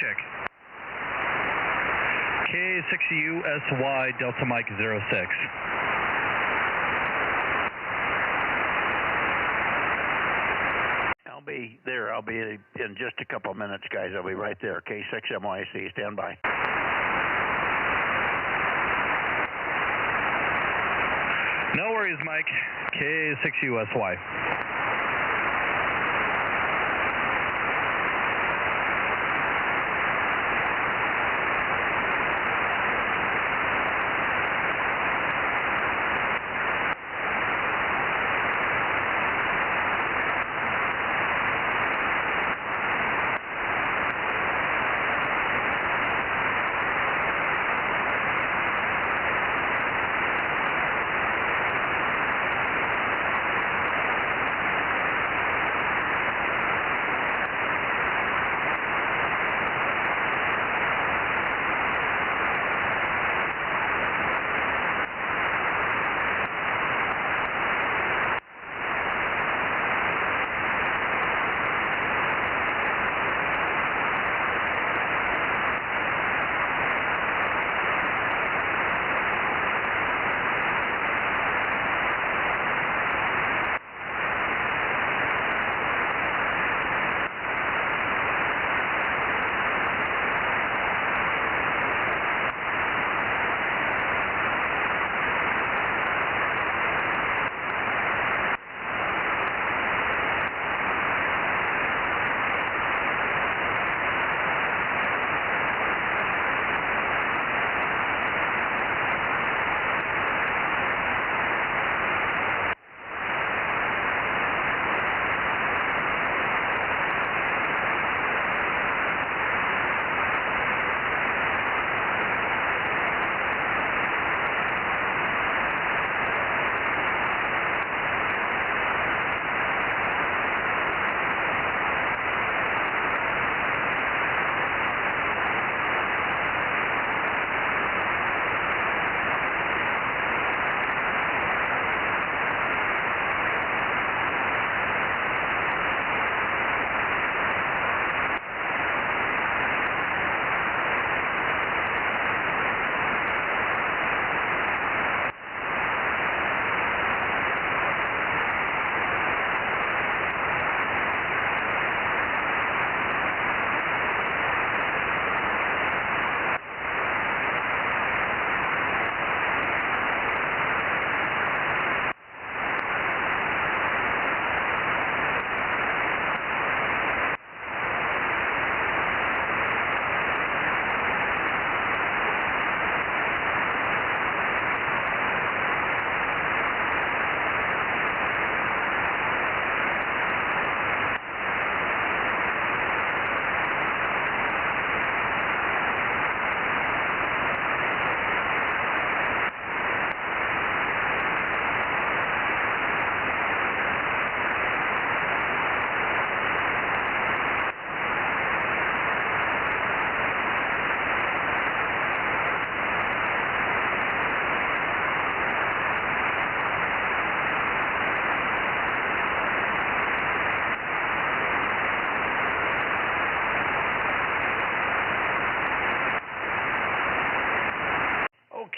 check. K6USY Delta Mike 06. I'll be there. I'll be in just a couple of minutes, guys. I'll be right there. K6MYC, stand by. No worries, Mike. K6USY.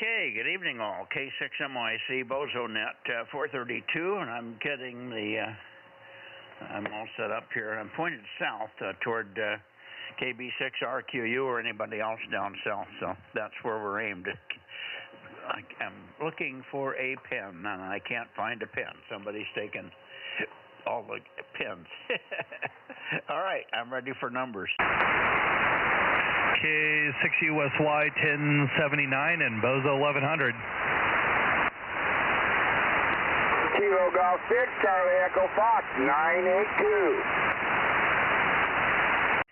Okay, good evening all. K6MYC, Bozo Net, 432, and I'm getting I'm all set up here. I'm pointed south toward KB6RQU or anybody else down south, so that's where we're aimed. I'm looking for a pen, and I can't find a pen. Somebody's taken all the pens. All right, I'm ready for numbers. K6USY 1079 and Bozo 1100. Kilo Golf 6, Charlie Echo Fox 982.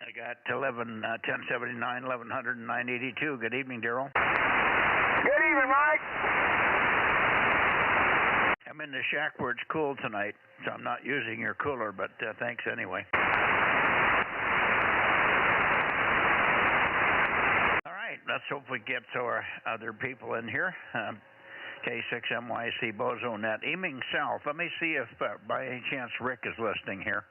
I got 1079, 1100, and 982. Good evening, Daryl. Good evening, Mike. I'm in the shack where it's cool tonight, so I'm not using your cooler, but thanks anyway. All right, let's hope we get our other people in here. K6MYC Bozo Net, aiming south. Let me see if by any chance Rick is listening here.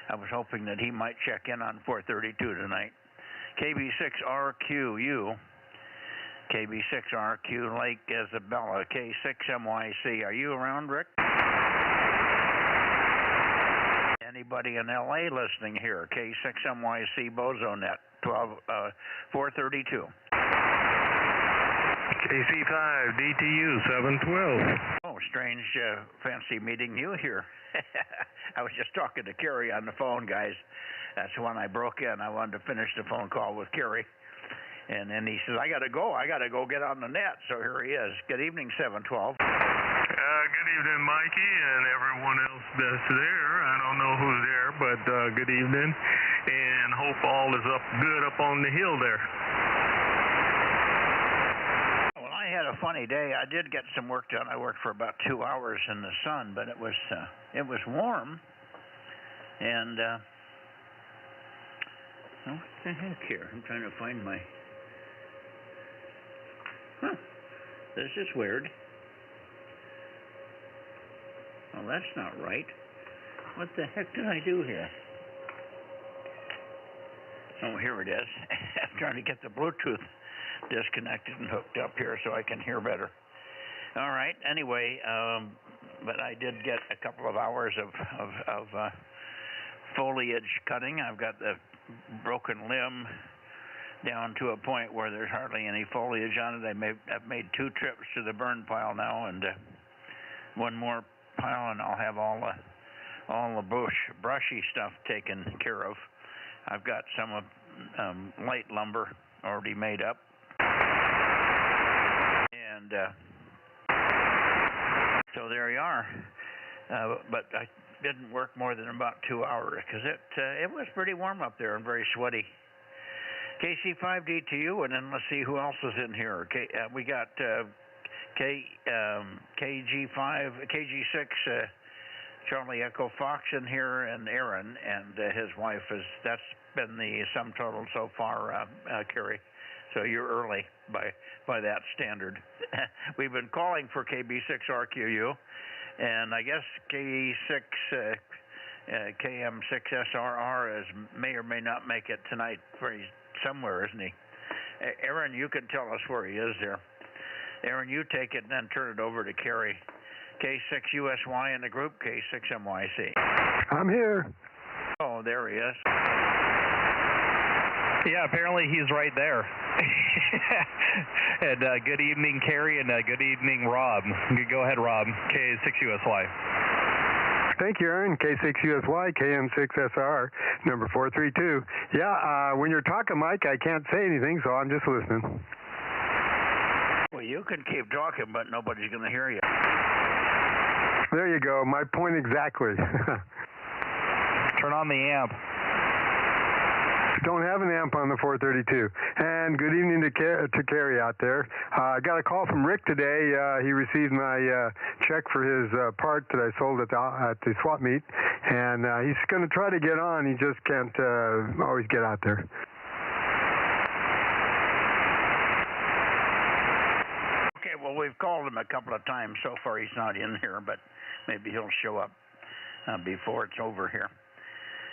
I was hoping that he might check in on 432 tonight. KB6RQU. KB6RQ Lake Isabella, K6MYC. Are you around, Rick? Anybody in LA listening here? K6MYC Bozo Net, 432. KC5 DTU 712. Oh, strange, fancy meeting you here. I was just talking to Kerry on the phone, guys. That's when I broke in. I wanted to finish the phone call with Kerry. And then he says, I got to go get on the net. So here he is. Good evening, 712. Good evening, Mikey, and everyone else that's there. I don't know who's there, but good evening, and hope all is good up on the hill there. Well, I had a funny day. I did get some work done. I worked for about 2 hours in the sun, but it was warm. And what the heck here? I'm trying to find my. This is weird. Well, that's not right. What the heck did I do here? Oh, here it is. I'm trying to get the Bluetooth disconnected and hooked up here so I can hear better. All right. Anyway, but I did get a couple of hours of foliage cutting. I've got the broken limb down to a point where there's hardly any foliage on it. I've made 2 trips to the burn pile now, and one more pile, and I'll have all the brushy stuff taken care of. I've got some light lumber already made up, and so there you are. But I didn't work more than about 2 hours because it was pretty warm up there and very sweaty. KC5DTU, and then let's see who else is in here. We got KG6 Charlie Echo Fox in here, and Aaron and his wife. That's been the sum total so far, Kerry. So you're early by that standard. We've been calling for KB6RQU, and I guess KM6SRR may or may not make it tonight. He's somewhere, isn't he? Aaron, you can tell us where he is there. Aaron, you take it and then turn it over to Kerry. K6USY in the group, K6MYC. I'm here. Oh, there he is. Yeah, apparently he's right there. And good evening, Kerry, and good evening, Rob. Go ahead, Rob. K6USY. Thank you, Aaron. K6USY, KM6SR, number 432. Yeah, when you're talking, Mike, I can't say anything, so I'm just listening. Well, you can keep talking, but nobody's going to hear you. There you go. My point exactly. Turn on the amp. Don't have an amp on the 432. And good evening to Kerry out there. I got a call from Rick today. He received my check for his part that I sold at the swap meet, and he's going to try to get on. He just can't always get out there. Okay, well, we've called him a couple of times. So far, he's not in here, but maybe he'll show up before it's over here.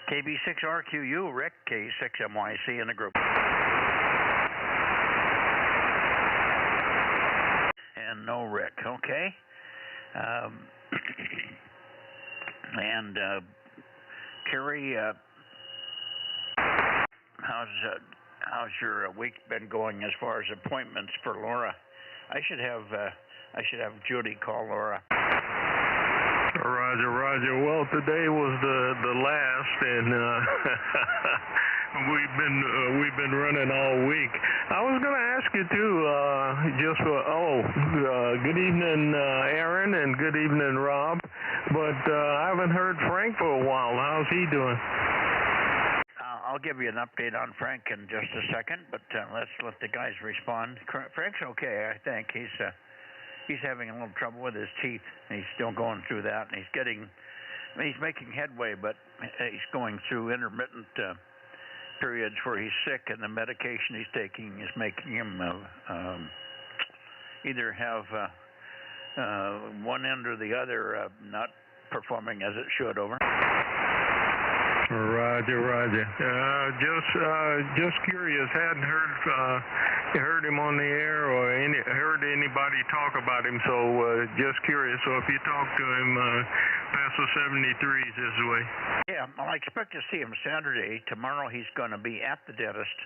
KB6RQU, Rick, K6MYC in the group. And no Rick, okay. And Kerry, how's your week been going as far as appointments for Laura? I should have Judy call Laura. Roger. Well, today was the last, and we've been running all week. I was going to ask you too, good evening, Aaron, and good evening, Rob. But I haven't heard Frank for a while. How's he doing? I'll give you an update on Frank in just a second, but let's let the guys respond. Frank's okay, I think. He's having a little trouble with his teeth. He's still going through that, and he's making headway, but he's going through intermittent periods where he's sick, and the medication he's taking is making him either have one end or the other not performing as it should. Over. Roger. Just curious. Hadn't heard him on the air or heard anybody talk about him. So just curious. So if you talk to him, pass the 73s his way. Yeah, well, I expect to see him Saturday. Tomorrow he's going to be at the dentist,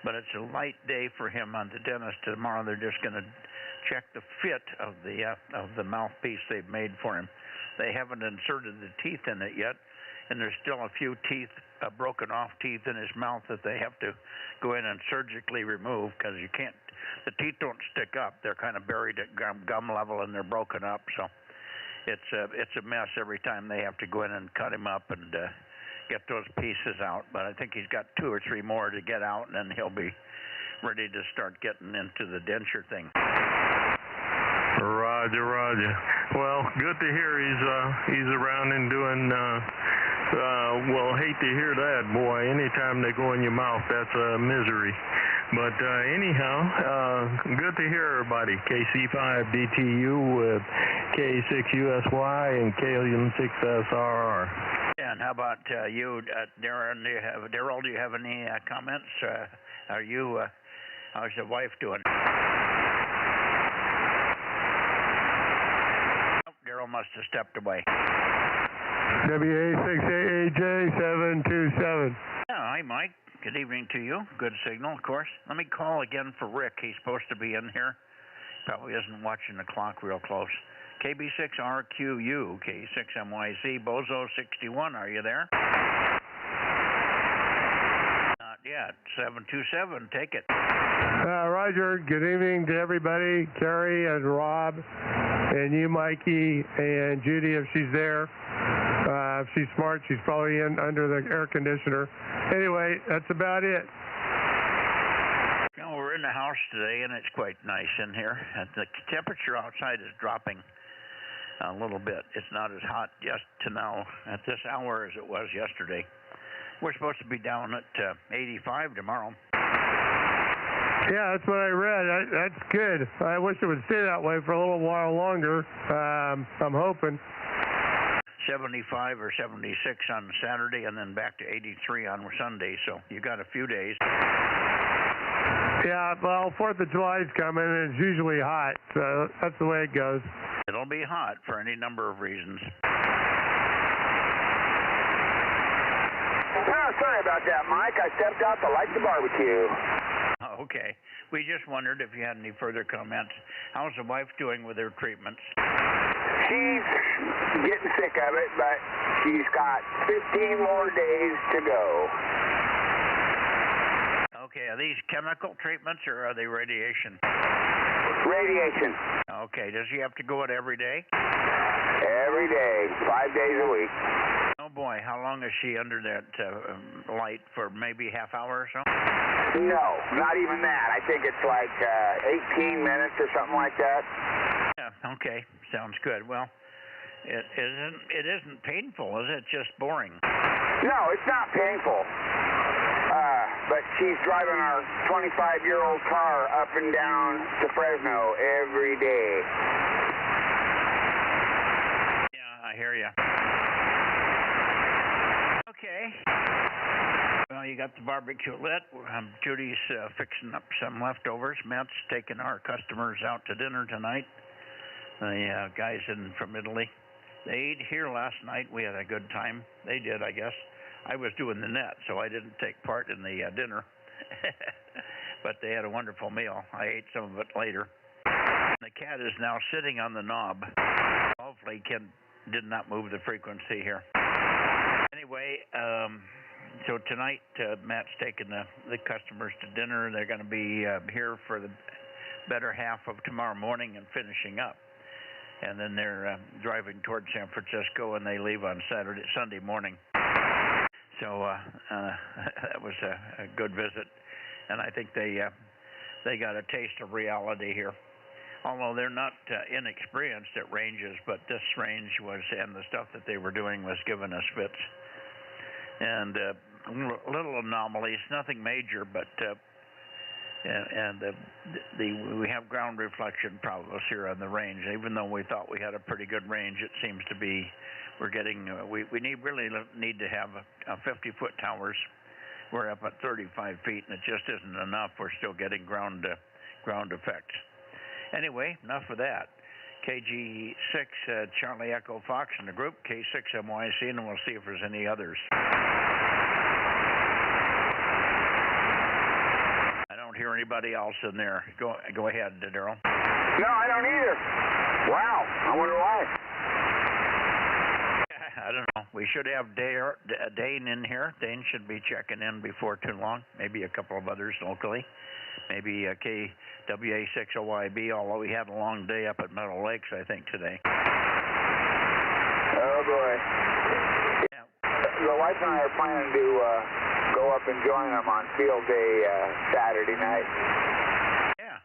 but it's a light day for him on the dentist. Tomorrow they're just going to check the fit of the mouthpiece they've made for him. They haven't inserted the teeth in it yet, and there's still a few teeth, broken off teeth in his mouth that they have to go in and surgically remove because the teeth don't stick up. They're kind of buried at gum level and they're broken up. So it's a mess every time they have to go in and cut him up and get those pieces out. But I think he's got 2 or 3 more to get out, and then he'll be ready to start getting into the denture thing. Roger. Well, good to hear he's around and doing. Well, hate to hear that, boy. Anytime they go in your mouth, that's a misery. But anyhow, good to hear everybody. KC5DTU with K6USY and K6SRR. Yeah, and how about you, Darren? Daryl, do you have any comments? How's the wife doing? Daryl must have stepped away. WA6AAJ727. Yeah, hi, Mike. Good evening to you. Good signal, of course. Let me call again for Rick. He's supposed to be in here. Probably isn't watching the clock real close. KB6RQU, K6MYC, Bozo 61. Are you there? Not yet. 727. Take it. Roger. Good evening to everybody. Carrie and Rob and you, Mikey, and Judy, if she's there. If she's smart, she's probably in under the air conditioner. Anyway, that's about it. Well, we're in the house today, and it's quite nice in here. The temperature outside is dropping a little bit. It's not as hot just to now at this hour as it was yesterday. We're supposed to be down at 85 tomorrow. Yeah, that's what I read. That's good. I wish it would stay that way for a little while longer. I'm hoping. 75 or 76 on Saturday, and then back to 83 on Sunday. So you got a few days. Yeah, well, 4th of July is coming, and it's usually hot. So that's the way it goes. It'll be hot for any number of reasons. Oh, sorry about that, Mike. I stepped out to light the barbecue. Okay. We just wondered if you had any further comments. How's the wife doing with her treatments? She's getting sick of it, but she's got 15 more days to go. Okay. Are these chemical treatments or are they radiation? Radiation. Okay. Does she have to go it every day? Every day, 5 days a week. Oh, boy. How long is she under that light? For maybe half hour or so? No, not even that. I think it's like 18 minutes or something like that. Yeah, okay. Sounds good. Well, it isn't painful, is it? Just boring. No, it's not painful. But she's driving our 25-year-old car up and down to Fresno every day. Yeah, I hear you. Okay. Well, you got the barbecue lit. Judy's fixing up some leftovers. Matt's taking our customers out to dinner tonight. The guys from Italy. They ate here last night. We had a good time. They did, I guess. I was doing the net, so I didn't take part in the dinner. But they had a wonderful meal. I ate some of it later. The cat is now sitting on the knob. Hopefully Ken did not move the frequency here. Anyway, so tonight Matt's taking the customers to dinner. They're going to be here for the better half of tomorrow morning and finishing up. And then they're driving toward San Francisco, and they leave on Sunday morning. So that was a good visit, and I think they got a taste of reality here. Although they're not inexperienced at ranges, but this range was, and the stuff that they were doing was giving us fits. And little anomalies, nothing major, but and we have ground reflection problems here on the range. Even though we thought we had a pretty good range, it seems to be we're getting we really need to have 50-foot towers. We're up at 35 feet, and it just isn't enough. We're still getting ground effects. Anyway, enough of that. KG6 Charlie Echo Fox in the group, K6 MYC, and we'll see if there's any others. I don't hear anybody else in there. Go ahead, Daryl. No, I don't either. Wow, I wonder why. I don't know. We should have Dane in here. Dane should be checking in before too long. Maybe a couple of others locally. Maybe KWA60YB, although we had a long day up at Meadow Lakes, I think, today. Oh, boy. Yeah. The wife and I are planning to go up and join them on field day Saturday night. Yeah.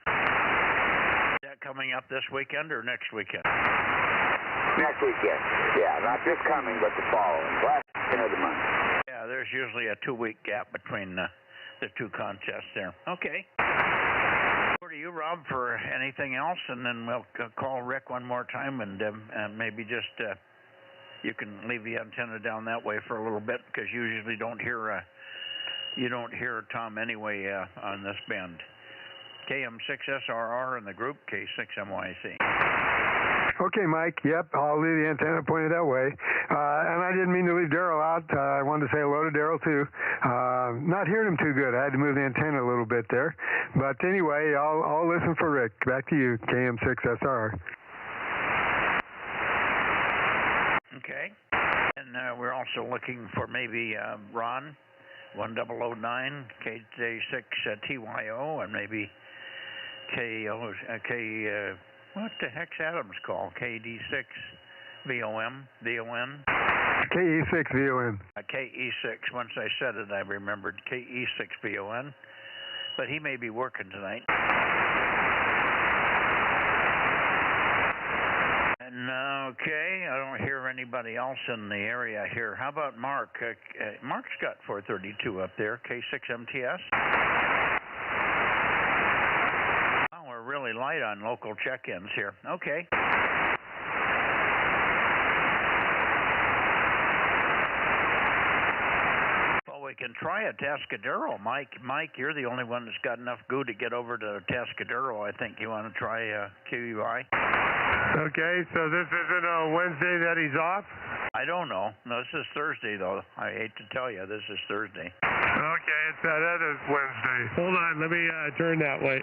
Is that coming up this weekend or next weekend? Next weekend. Yeah, not this coming, but the following. Last weekend of the month. Yeah, there's usually a 2-week gap between the two contests there. Okay. Over to you, Rob, for anything else, and then we'll call Rick one more time, and maybe just you can leave the antenna down that way for a little bit, because you usually don't hear Tom anyway on this band. KM6SRR in the group, K6MYC. Okay, Mike. Yep, I'll leave the antenna pointed that way. And I didn't mean to leave Daryl out. I wanted to say hello to Daryl, too. Not hearing him too good. I had to move the antenna a little bit there. But anyway, I'll listen for Rick. Back to you, KM6SR. Okay. And we're also looking for maybe Ron, 1009, KJ6TYO, and maybe what the heck's Adams called? KD6VON? KE6VON. KE6. Once I said it, I remembered KE6VON. But he may be working tonight. And okay, I don't hear anybody else in the area here. How about Mark? Mark's got 432 up there, K6MTS. Really light on local check-ins here. Okay. Well, we can try a Tascadero. Mike, you're the only one that's got enough goo to get over to Tascadero. I think you want to try QUI. Okay, so this isn't a Wednesday that he's off? I don't know. No, this is Thursday, though. I hate to tell you, this is Thursday. Okay, it's that other Wednesday. Hold on, let me turn that way.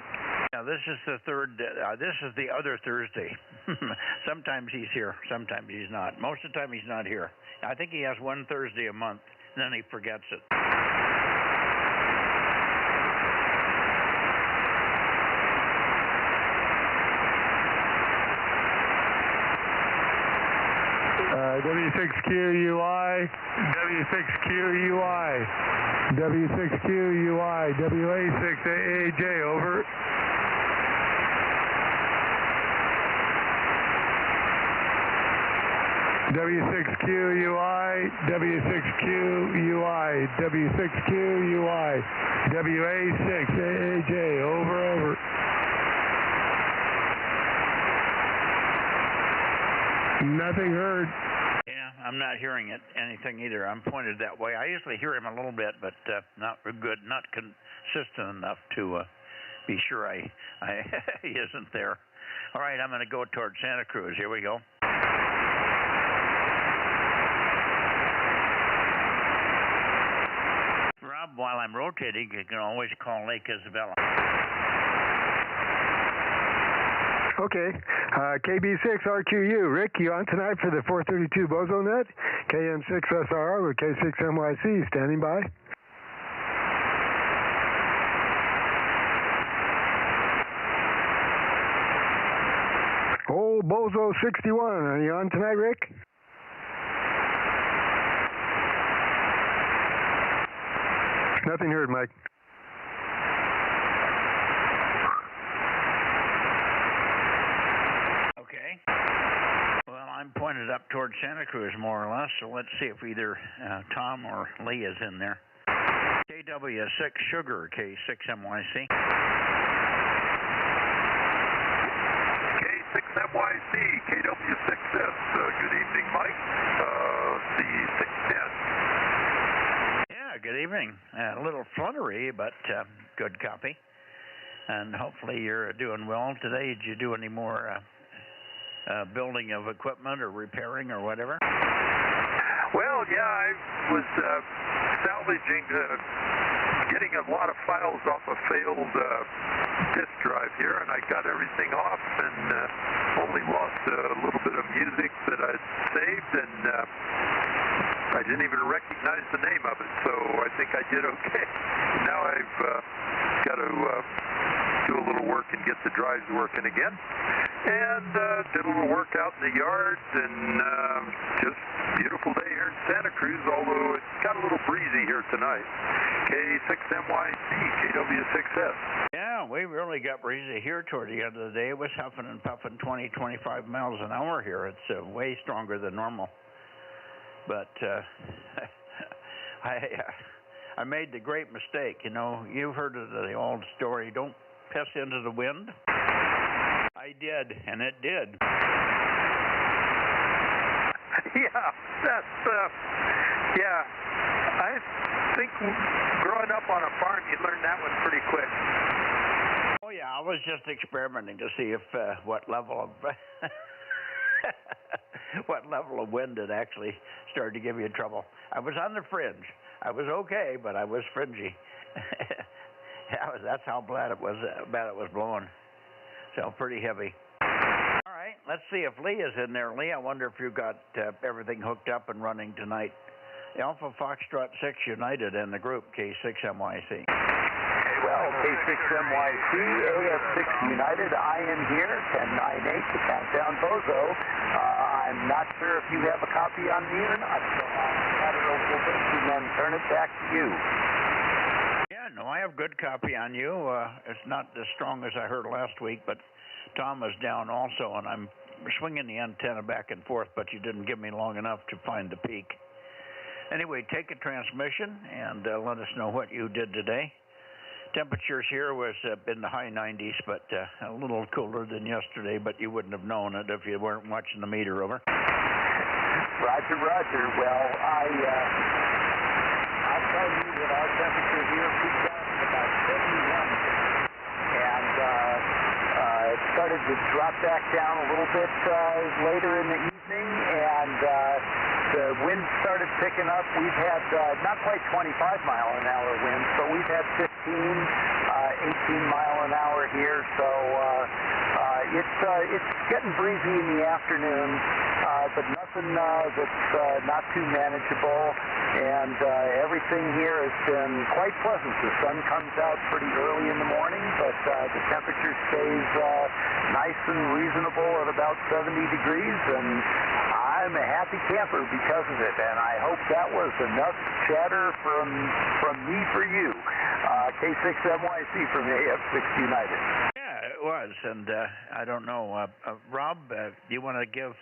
Now, this is the third, this is the other Thursday. Sometimes he's here, sometimes he's not. Most of the time he's not here. I think he has one Thursday a month, and then he forgets it. W6QUI, W6QUI, W6QUI, WA6AAJ, over. W6QUI, W6QUI, W6QUI, WA6AAJ, over. Nothing heard. Yeah, I'm not hearing anything either. I'm pointed that way. I usually hear him a little bit, but not good, not consistent enough to be sure he isn't there. All right, I'm going to go toward Santa Cruz. Here we go. Rob, while I'm rotating, you can always call Lake Isabella. Okay, KB6RQU. Rick, you on tonight for the 432 Bozo Net? KM6SR with K6MYC, standing by. Old Bozo 61, are you on tonight, Rick? Nothing heard, Mike. Okay. Well, I'm pointed up towards Santa Cruz, more or less, so let's see if either Tom or Lee is in there. KW6 Sugar, K6MYC. K6MYC, KW6S. Good evening, Mike. C610. Yeah, good evening. A little fluttery, but good copy. And hopefully you're doing well today. Did you do any more building of equipment or repairing or whatever? Well, yeah, I was salvaging, getting a lot of files off a failed disk drive here, and I got everything off and only lost a little bit of music that I'd saved, and I didn't even recognize the name of it, so I think I did okay. Now I've got to do a little work and get the drives working again. And did a little work out in the yard, and just beautiful day here in Santa Cruz, although it's got a little breezy here tonight. K6MYC, KW6S. Yeah, we really got breezy here toward the end of the day. It was huffing and puffing 20, 25 miles an hour here. It's way stronger than normal. But I made the great mistake. You know, you've heard of the old story, don't piss into the wind. I did, and it did. Yeah, that's, yeah, I think growing up on a farm, you learn that one pretty quick. Oh, yeah, I was just experimenting to see if what level of what level of wind had actually started to give you trouble. I was on the fringe. I was okay, but I was fringy. That's how bad it was blowing. So pretty heavy. All right, let's see if Lee is in there. Lee, I wonder if you got everything hooked up and running tonight. Alpha Foxtrot 6 United and the group K6MYC. Well, K6MYC, AF6 United, I am here, 1098 to Countdown Bozo. I'm not sure if you have a copy on me or not, so I'll cut it a little bit and then turn it back to you. Yeah, no, I have good copy on you. It's not as strong as I heard last week, but Tom is down also, and I'm swinging the antenna back and forth, but you didn't give me long enough to find the peak. Anyway, take a transmission and let us know what you did today. Temperatures here was in the high 90s, but a little cooler than yesterday, but you wouldn't have known it if you weren't watching the meter, over. Roger, roger. Well, I'll tell you that our temperature here peaked out at about 71, and it started to drop back down a little bit later in the evening, and the wind started picking up. We've had not quite 25-mile-an-hour winds, but we've had 15, 18-mile-an-hour here, so it's getting breezy in the afternoon, but nothing that's not too manageable, and everything here has been quite pleasant. The sun comes out pretty early in the morning, but the temperature stays nice and reasonable at about 70 degrees, and I'm a happy camper because of it, and I hope that was enough chatter from me for you. K6MYC from AF6 United. Yeah, it was, and I don't know. Rob, do you want to give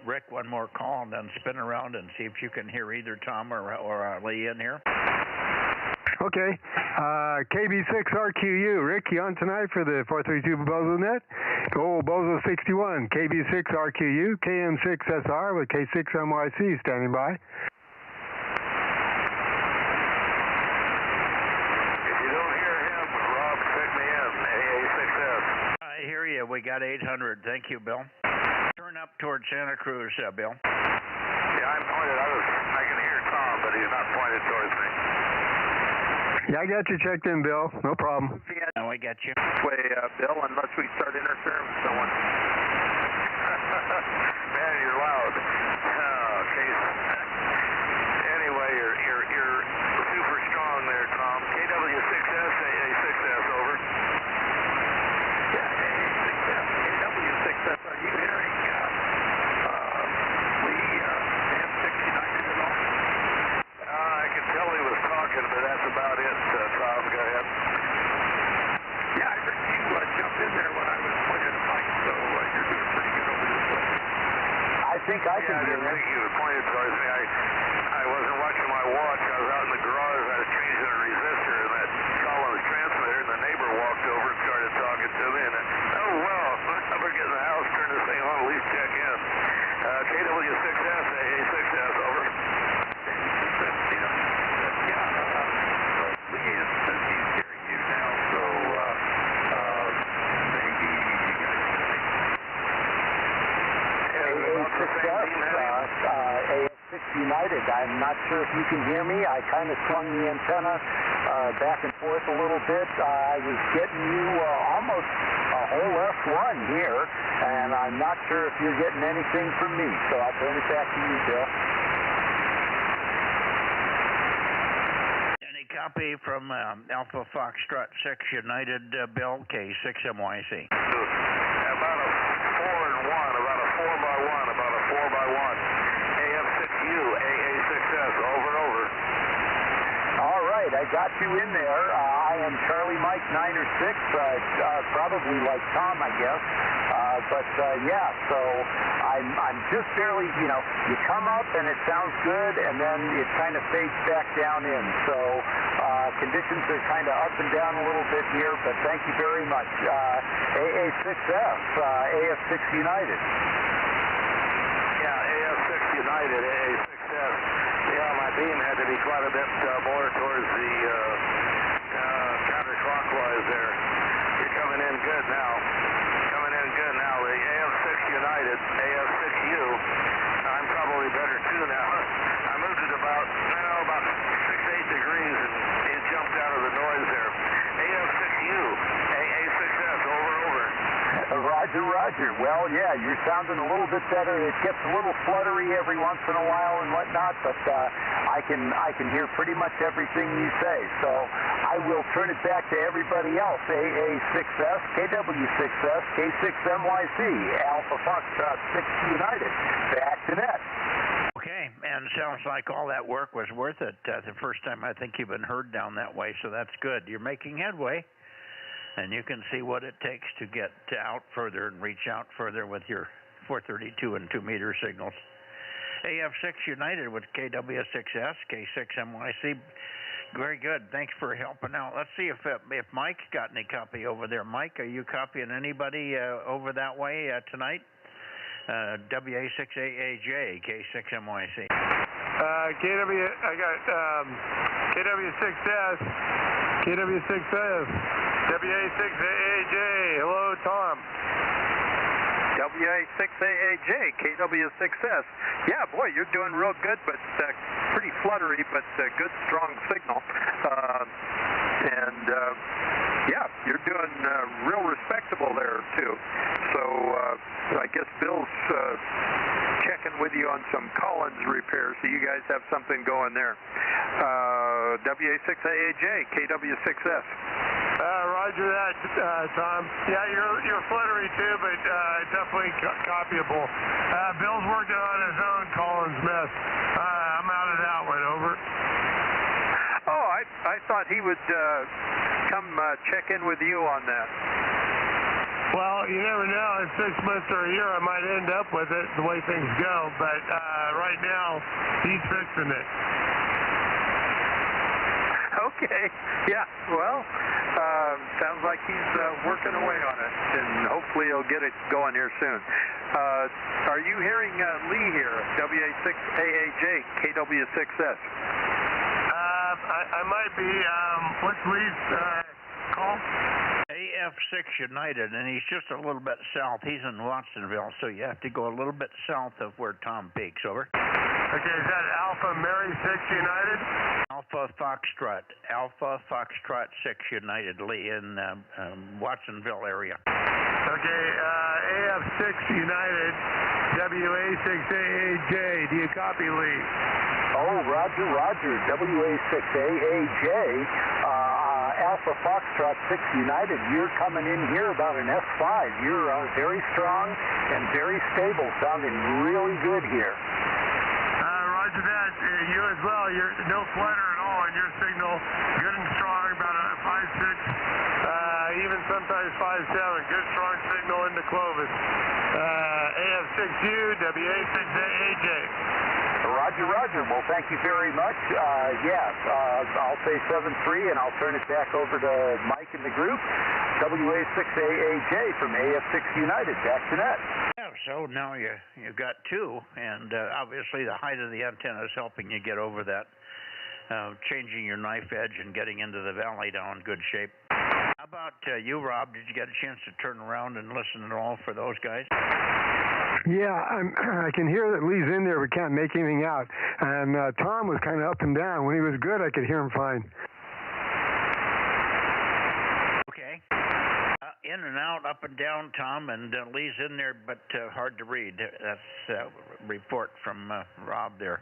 Rick one more call and then spin around and see if you can hear either Tom or Lee in here? Okay. KB6RQU. Rick, you on tonight for the 432 Bozo Net? Go Bozo 61. KB6RQU, KM6SR with K6MYC standing by. We got 800. Thank you, Bill. Turn up towards Santa Cruz, Bill. Yeah, I'm pointed. I can hear Tom, but he's not pointed towards me. Yeah, I got you checked in, Bill. No problem. No, I got you. Way, Bill, unless we start interfering with someone. Man, you're loud. Oh, case. Anyway, you're super strong there, Tom. KW6S, AA6S, over. Are you hearing Lee, M6 United at all? I can tell he was talking, but that's about it, Tom. Go ahead. Yeah, I heard you jump in there when I was pointing at Mike, so you're doing pretty good over this way. I think I can hear him. I didn't think you were pointed towards me. I wasn't watching my watch. I was out in the garage. I was changing a resistor. to me. And, oh, well, I'm going to get in the house, turn this thing on, at least check in. KW6S, AA6S, over. Lee is says he's hearing you now, so maybe you guys can AF6 United. I'm not sure if you can hear me. I kind of swung the antenna back and forth a little bit. I was getting you almost a whole F1 here, and I'm not sure if you're getting anything from me, so I'll turn it back to you, Bill. Any copy from Alpha Foxtrot 6 United, Bill, K6MYC? About a 4-1, about a 4x1, about a 4x1. AF6U, AA6S, over and over. All right, I got you in there. I am Charlie Mike 9 or 6, probably like Tom, I guess. Yeah, so I'm just barely, you come up and it sounds good, and then it kind of fades back down in. So conditions are kind of up and down a little bit here, but thank you very much. AA6F, AF6 United. Yeah, AF6 United, AA6S. Yeah, my beam had to be quite a bit more towards the counterclockwise there. You're coming in good now. The AF6 United, AF6U. I'm probably better too now. I moved it about 6-8 degrees and it jumped out of the noise there. AF6U, AA6S, over. Roger. Well, yeah, you're sounding a little bit better. It gets a little fluttery every once in a while and whatnot, but I can hear pretty much everything you say. So I will turn it back to everybody else. AA6S, KW6S, K6MYC, Alpha Foxtrot 6 United. Back to net. Okay, and sounds like all that work was worth it. The first time I think you've been heard down that way, so that's good. You're making headway. And you can see what it takes to get out further and reach out further with your 432 and 2 meter signals. AF6 United with KW6S, K6MYC. Very good. Thanks for helping out. Let's see if Mike got any copy over there. Mike, are you copying anybody over that way tonight? WA6AAJ, K6MYC. I got KW6S, KW6S, WA6AAJ. Hello, Tom. WA6AAJ, KW6S. Yeah, boy, you're doing real good, but pretty fluttery, but good, strong signal. Yeah, you're doing real respectable there, too. So I guess Bill's checking with you on some Collins repairs, so you guys have something going there. WA6AAJ, KW6S. Roger that, Tom. Yeah, you're fluttery too, but definitely copyable. Bill's working on his own Collins mess. I'm out of that one. Over. Oh, I thought he would come check in with you on that. Well, you never know. In 6 months or a year, I might end up with it the way things go. But right now, he's fixing it. Okay. Yeah. Well, sounds like he's working away on it, and hopefully he'll get it going here soon. Are you hearing Lee here? WA6AAJ, KW6S. I might be. What's Lee's call? AF6 United, and he's just a little bit south. He's in Watsonville, so you have to go a little bit south of where Tom peaks. Over. Okay, is that Alpha Mary 6 United? Alpha Foxtrot 6 United, Lee, in Watsonville area. Okay, AF6 United, WA6AAJ. Do you copy, Lee? Oh, Roger. WA6AAJ, Alpha Foxtrot 6 United. You're coming in here about an F5. You're very strong and very stable, sounding really good here. Roger that. You as well. You're no flutter at all in your signal. Good and strong, about a 5.6, even sometimes 5.7. Good strong signal into Clovis. AF6U, WA6AAJ. Roger. Well, thank you very much. I'll say 7-3, and I'll turn it back over to Mike and the group. WA6AAJ from AF6 United. Back to net. Yeah, so now you've got two, and obviously the height of the antenna is helping you get over that, changing your knife edge and getting into the valley down in good shape. How about you, Rob? Did you get a chance to turn around and listen at all for those guys? Yeah, I can hear that Lee's in there, but can't make anything out. And Tom was kind of up and down. When he was good, I could hear him fine. Okay. In and out, up and down, Tom, and Lee's in there, but hard to read. That's a report from Rob there.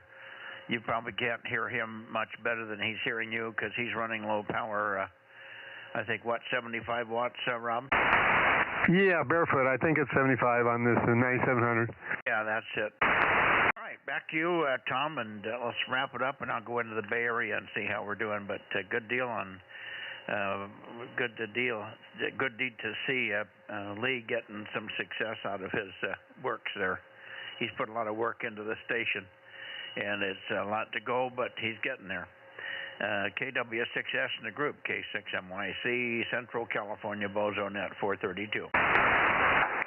You probably can't hear him much better than he's hearing you because he's running low power. I think, 75 watts, Rob? Yeah, barefoot. I think it's 75 on this 9700. Yeah, that's it. All right, back to you, Tom, and let's wrap it up, and I'll go into the Bay Area and see how we're doing. But good deal on, good deed to see Lee getting some success out of his works there. He's put a lot of work into the station, and it's a lot to go, but he's getting there. KW6S in the group, K6MYC, Central California, Bozo Net, 432.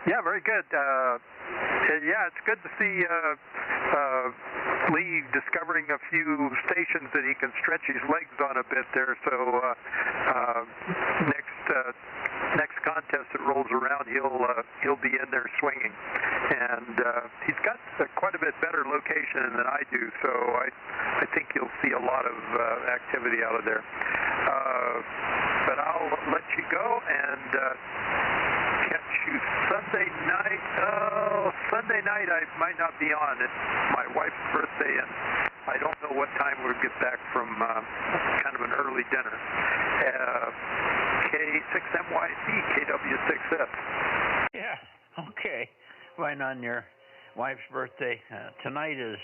Yeah, very good. Yeah, it's good to see Lee discovering a few stations that he can stretch his legs on a bit there. So next contest that rolls around, he'll be in there swinging, and he's got quite a bit better location than I do. So I think you'll see a lot of activity out of there. But I'll let you go and catch you Sunday night. Oh, Sunday night I might not be on. It's my wife's birthday, and I don't know what time we'll get back from kind of an early dinner. K6MYC, KW6S. Yeah, okay. Right on your wife's birthday. Tonight is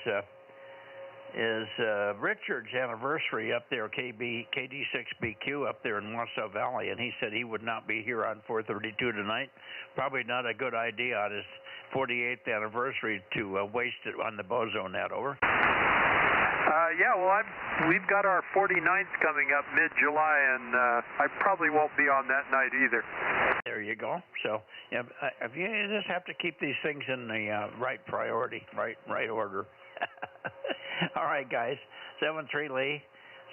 Richard's anniversary up there, KD6BQ up there in Wassaw Valley, and he said he would not be here on 432 tonight. Probably not a good idea on his 48th anniversary to waste it on the Bozo Net. Over. Yeah, well, we've got our 49th coming up mid-July, and I probably won't be on that night either. There you go. So yeah, you just have to keep these things in the right priority, right order. All right, guys. 7-3 Lee.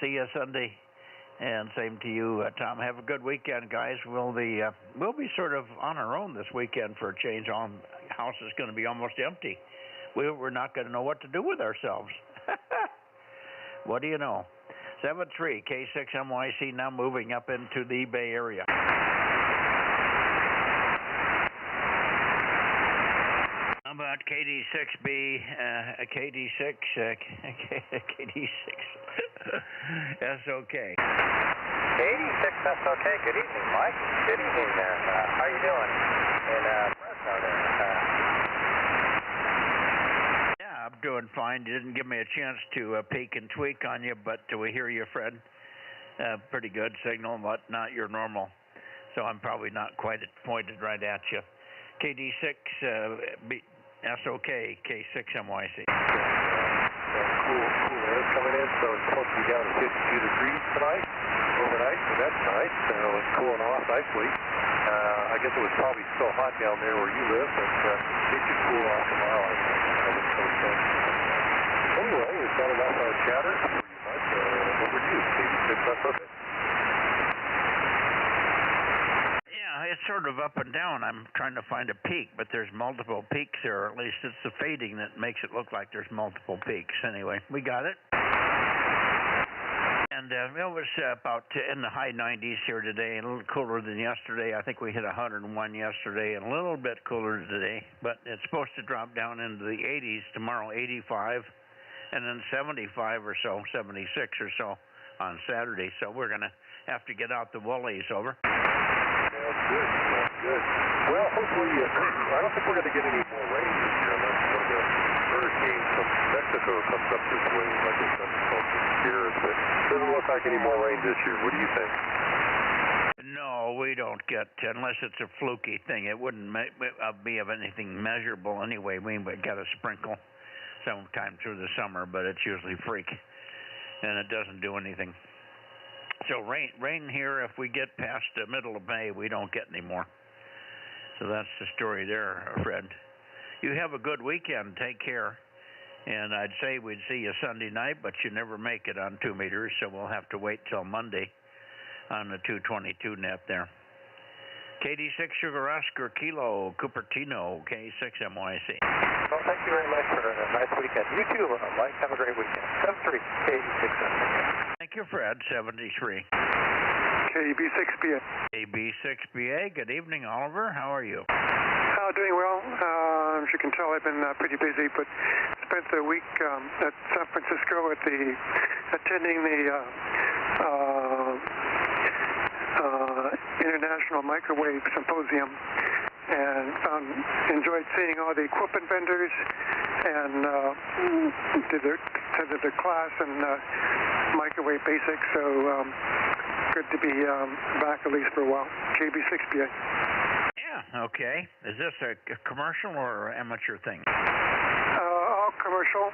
See you Sunday, and same to you, Tom. Have a good weekend, guys. We'll be sort of on our own this weekend for a change. Our house is going to be almost empty. We're not going to know what to do with ourselves. What do you know? 7-3 K6MYC now moving up into the Bay Area. How about KD6B, KD6, KD6, SOK. KD6 SOK, good evening, Mike. Good evening there. How are you doing in Fresno there? Yeah, I'm doing fine. You didn't give me a chance to peek and tweak on you, but we hear you, Fred. Pretty good signal, but not your normal. So I'm probably not quite pointed right at you. KD6, SOK, K6MYC. Cool air coming in, so it's supposed to be down to 52 degrees tonight, overnight, so that's nice. It's cooling off nicely. I guess it was probably still hot down there where you live, but it should cool off tomorrow, I think. Anyway, we've got enough chatter. Over to you, KD6 SOK. It's sort of up and down. I'm trying to find a peak, but there's multiple peaks there, or at least it's the fading that makes it look like there's multiple peaks. Anyway, we got it. And it was about in the high 90s here today, a little cooler than yesterday. I think we hit 101 yesterday, and a little bit cooler today, but it's supposed to drop down into the 80s tomorrow, 85, and then 75 or so, 76 or so on Saturday. So we're going to have to get out the woolies. Over. That's good. Well, hopefully, I don't think we're going to get any more rain this year unless one of the hurricanes from Mexico comes up this way, like it's supposed to scare us. But it doesn't look like any more rain this year. What do you think? No, we don't get, unless it's a fluky thing. It wouldn't be of anything measurable anyway. We get a sprinkle sometime through the summer, but it's usually freak, and it doesn't do anything. So rain here, if we get past the middle of May, we don't get any more. So that's the story there, Fred. You have a good weekend. Take care. And I'd say we'd see you Sunday night, but you never make it on 2 meters, so we'll have to wait till Monday on the 222 net there. KD6 Sugar Oscar Kilo Cupertino K6MYC. Well, thank you very much for a nice weekend. You too, Mike. Have a great weekend. 73 KD6. Thank you, Fred. 73. KB6BA. KB6BA. Good evening, Oliver. How are you? Doing well. As you can tell, I've been pretty busy, but spent the week at San Francisco attending the International Microwave Symposium, and enjoyed seeing all the equipment vendors, and attended the class in microwave basics. So good to be back at least for a while. KB6BA. Yeah, okay. Is this a commercial or amateur thing? All commercial,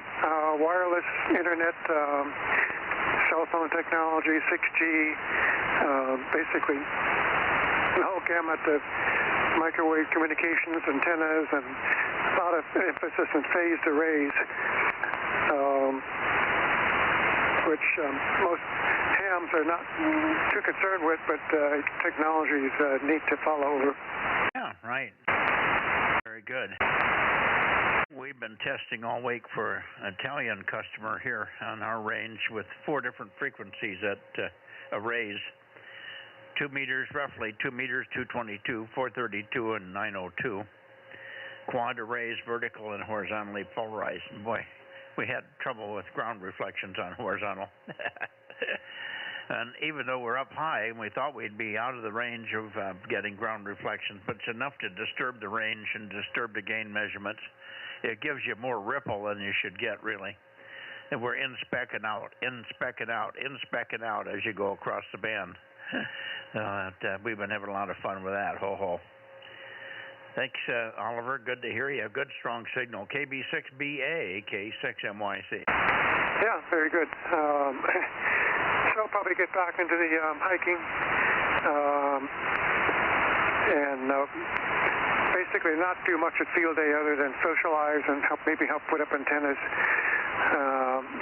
wireless internet, cell phone technology, 6G, basically the whole gamut of microwave communications, antennas, and a lot of emphasis on phased arrays, which most hams are not too concerned with, but technology is neat to follow over. Yeah, right. Very good. We've been testing all week for an Italian customer here on our range with 4 different frequencies at arrays. 2 meters, roughly 2 meters, 222, 432, and 902. Quad arrays, vertical and horizontally polarized. And boy, we had trouble with ground reflections on horizontal. And even though we're up high, we thought we'd be out of the range of getting ground reflections, but it's enough to disturb the range and disturb the gain measurements. It gives you more ripple than you should get, really. And we're in-specking out as you go across the band. We've been having a lot of fun with that. Ho-ho. Thanks, Oliver. Good to hear you. Good, strong signal. KB6BA, K6MYC. Yeah, very good. So I'll probably get back into the hiking, and basically not do much at field day other than socialize and maybe help put up antennas.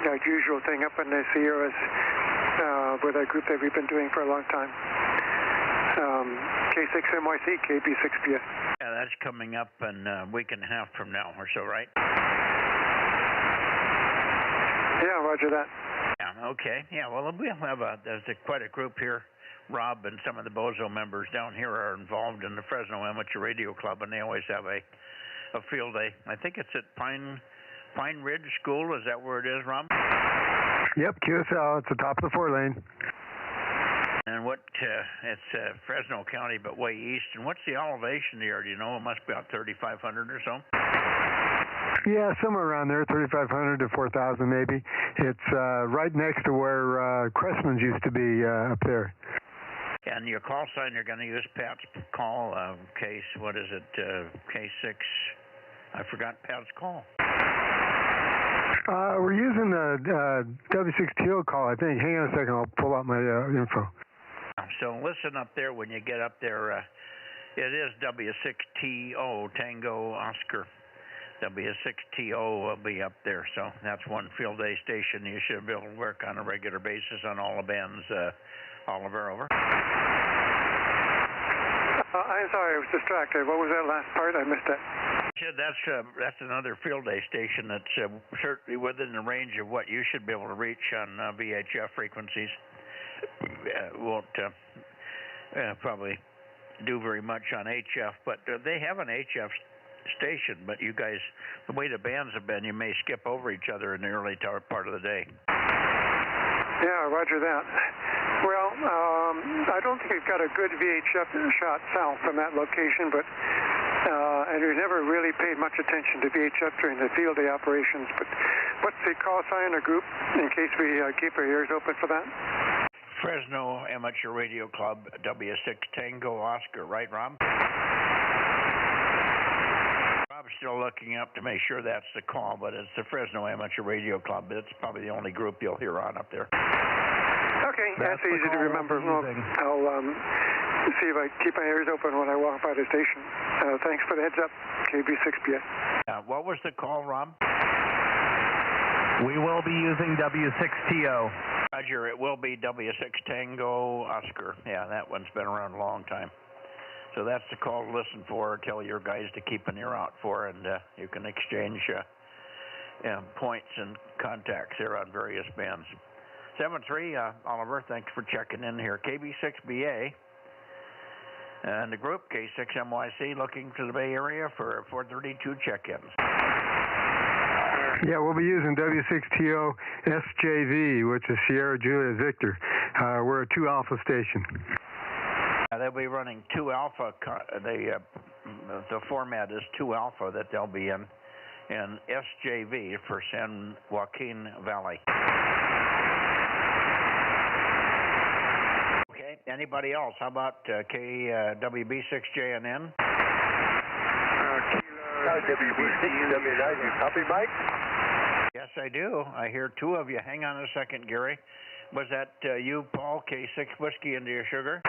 That usual thing up in the Sierras with a group that we've been doing for a long time. K6MYC, KB6BA. Yeah, that's coming up in a week and a half from now or so, right? Yeah, roger that. Yeah, okay. Yeah, well, we'll have there's quite a group here. Rob and some of the Bozo members down here are involved in the Fresno Amateur Radio Club, and they always have a field day. I think it's at Pine Ridge School. Is that where it is, Rob? Yep, QSL. It's the top of the 4-lane. And it's Fresno County, but way east. And what's the elevation here? Do you know? It must be about 3,500 or so. Yeah, somewhere around there, 3,500 to 4,000 maybe. It's right next to where Cressman's used to be up there. And your call sign, you're going to use Pat's call, case, what is it, K6, I forgot Pat's call. We're using the W6TO call, I think. Hang on a second, I'll pull out my info. So listen up there when you get up there. It is W6TO, Tango Oscar. W6TO will be up there, so that's one field day station you should be able to work on a regular basis on all the bands. Oliver, over. I'm sorry, I was distracted. What was that last part? I missed that. That's another field day station that's certainly within the range of what you should be able to reach on VHF frequencies. Won't probably do very much on HF, but they have an HF station, but you guys, the way the bands have been, you may skip over each other in the early part of the day. Yeah, roger that. Well, I don't think we've got a good VHF shot south from that location, but and we never really paid much attention to VHF during the field day operations. But what's the call sign or group in case we keep our ears open for that? Fresno Amateur Radio Club, W6 Tango Oscar, right, Rob? Rob's still looking up to make sure that's the call, but it's the Fresno Amateur Radio Club. It's probably the only group you'll hear on up there. Okay, that's easy to remember. Well, I'll see if I keep my ears open when I walk by the station. Thanks for the heads up, KB6BA. What was the call, Rob? We will be using W6TO. Roger, it will be W6 Tango Oscar. Yeah, that one's been around a long time. So that's the call to listen for. Tell your guys to keep an ear out for, and you can exchange points and contacts there on various bands. 7-3, Oliver, thanks for checking in here. KB6BA and the group K6MYC looking to the Bay Area for 432 check-ins. Yeah, we'll be using W6TO SJV, which is Sierra Juliet Victor. We're a 2 Alpha station. They'll be running 2 Alpha. The format is 2 Alpha that they'll be in, and SJV for San Joaquin Valley. Okay, anybody else? How about KWB6JNN? WB6WN, you copy, Mike? Yes, I do. I hear 2 of you. Hang on a second, Gary. Was that you, Paul, K6 Whiskey India Sugar?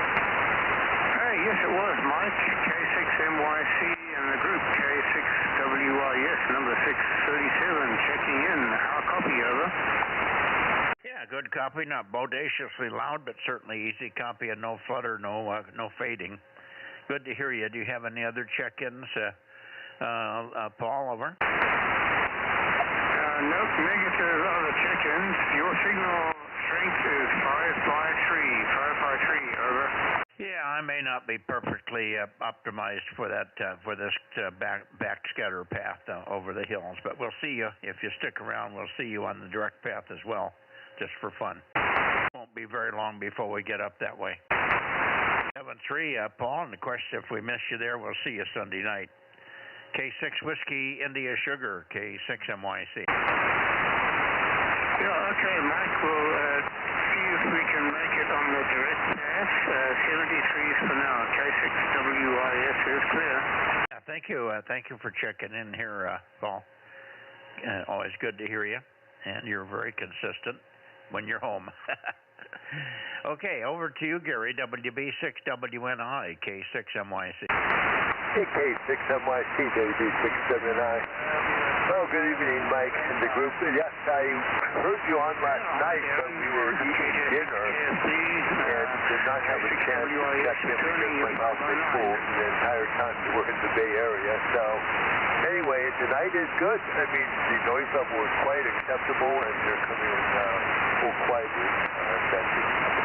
Yes, it was, Mike. K6MYC and the group K6WYS, number 637, checking in. Our copy, over. Yeah, good copy. Not bodaciously loud, but certainly easy copy and no flutter, no fading. Good to hear you. Do you have any other check-ins, Paul, over? Nope, negative other check-ins. Your signal strength is 553, over. Yeah, I may not be perfectly optimized for that for this back scatter path over the hills, but we'll see you if you stick around. We'll see you on the direct path as well, just for fun. Won't be very long before we get up that way. 7-3, Paul, and of course, if we miss you there, we'll see you Sunday night. K6 Whiskey India Sugar, K6MYC. Yeah, okay, Mike, we'll see if we can make it on the direct path. 73s for now. K6WIS is clear. Yeah, thank you. Thank you for checking in here, Paul. Always good to hear you, and you're very consistent when you're home. Okay, over to you, Gary. WB6WNI, K6MYC. Hey, K6MYC, WB6WNI. Well, good evening, Mike and the group. Yes, I heard you on last night when we were eating dinner and did not have a chance to check in because my mouth was full the entire time we were in the Bay Area. So, anyway, tonight is good. I mean, the noise level is quite acceptable and they're coming in full quietly. That's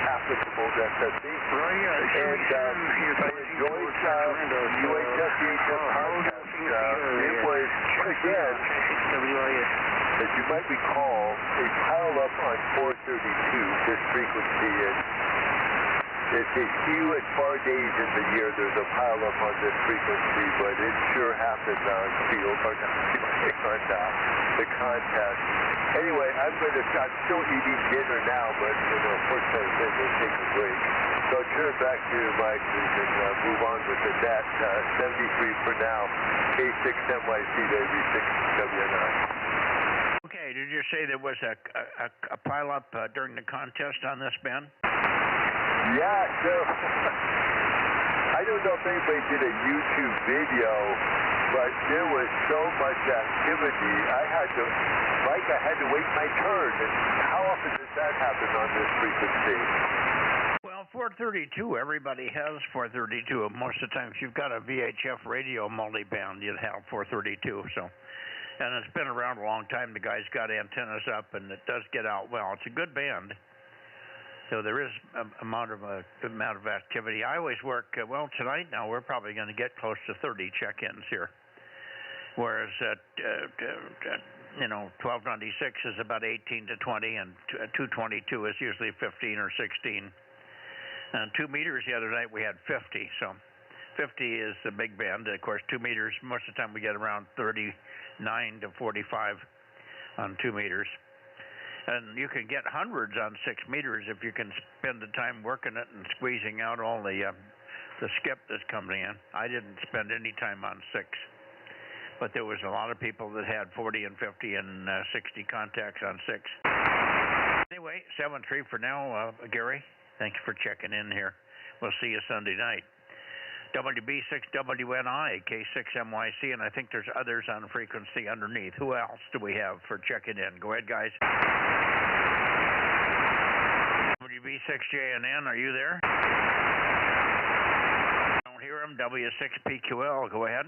applicable to SSC. And I enjoyed UHF podcast. It was, again, as you might recall, a pile up on 432, this frequency is it's a few and far days in the year there's a pile up on this frequency, but it sure happened on field, or not on the contest. Anyway, I'm still eating dinner now, but fortunately I'm going to take a break. So I'll turn it back to Mike so we can move on with the net. 73 for now, K6MYC to 6WNI. Okay, did you say there was a pile up during the contest on this, Ben? Yeah, so I don't know if anybody did a YouTube video, but there was so much activity. I had to wait my turn. And how often does that happen on this frequency? Well, 432, everybody has 432. Most of the time, if you've got a VHF radio multiband, you'd have 432. So, and it's been around a long time. The guy's got antennas up, and it does get out well. It's a good band. So there is a good amount of activity. I always work, well, tonight now we're probably going to get close to 30 check-ins here. Whereas, 1296 is about 18 to 20, and 222 is usually 15 or 16. And 2 meters the other night we had 50, so 50 is the big band. Of course, 2 meters, most of the time we get around 39 to 45 on 2 meters. And you can get hundreds on 6 meters if you can spend the time working it and squeezing out all the skip that's coming in. I didn't spend any time on 6, but there was a lot of people that had 40 and 50 and 60 contacts on 6. Anyway, 7-3 for now, Gary. Thanks for checking in here. We'll see you Sunday night. WB6WNI, K6MYC, and I think there's others on frequency underneath. Who else do we have for checking in? Go ahead, guys. WB6JNN, are you there? Don't hear him. W6PQL, go ahead.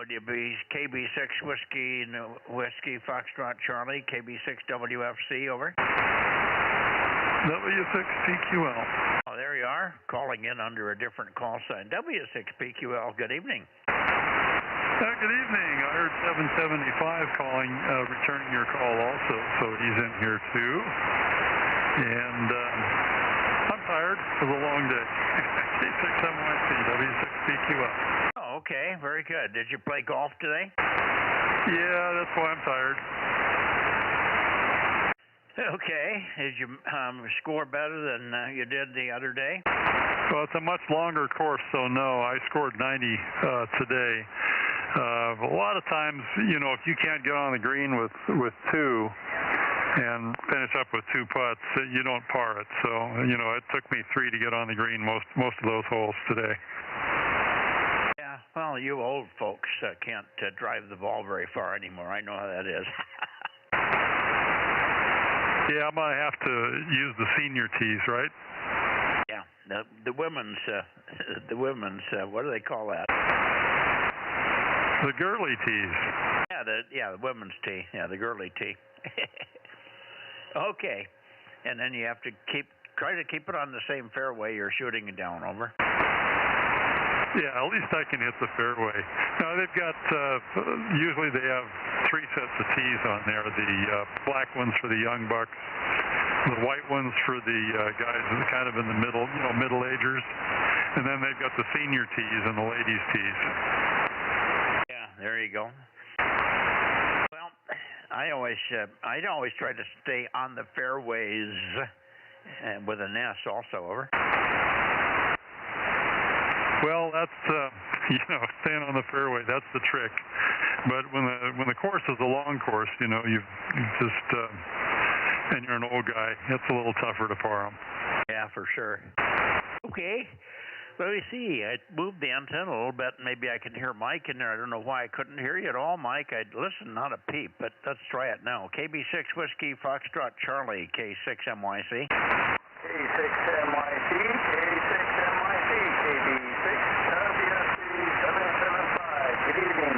KB6 Whiskey Foxtrot Charlie, KB6WFC, over. W6PQL. Oh, there you are, calling in under a different call sign. W6PQL, good evening. Good evening. I heard 775 calling, returning your call also, so he's in here too. And I'm tired. It was a long day. K6MYC, W6PQL. Oh, okay, very good. Did you play golf today? Yeah, that's why I'm tired. Okay. Did you score better than you did the other day? Well, it's a much longer course, so no. I scored 90 today. A lot of times, you know, if you can't get on the green with two and finish up with two putts, you don't par it. So, you know, it took me 3 to get on the green most of those holes today. Yeah, well, you old folks can't drive the ball very far anymore. I know how that is. Yeah, I'm going to have to use the senior tees, right? Yeah, the women's, what do they call that? The girly tees. Yeah, the women's tee. Yeah, the girly tee. Okay, and then you have to try to keep it on the same fairway you're shooting it down, over. Yeah, at least I can hit the fairway. Now they've got, usually they have 3 sets of tees on there. The black ones for the young bucks, the white ones for the guys kind of in the middle, you know, middle-agers, and then they've got the senior tees and the ladies' tees. Yeah, there you go. Well, I'd always try to stay on the fairways with an S also, over. Well, that's you know, staying on the fairway. That's the trick. But when the course is a long course, you know, you've just and you're an old guy, it's a little tougher to par them. Yeah, for sure. Okay. Let me see. I moved the antenna a little bit. Maybe I can hear Mike in there. I don't know why I couldn't hear you at all, Mike. I'd listen, not a peep, but let's try it now. KB6 Whiskey Foxtrot Charlie, K6MYC. K6MYC, K6MYC, KB6WFC775. Good evening.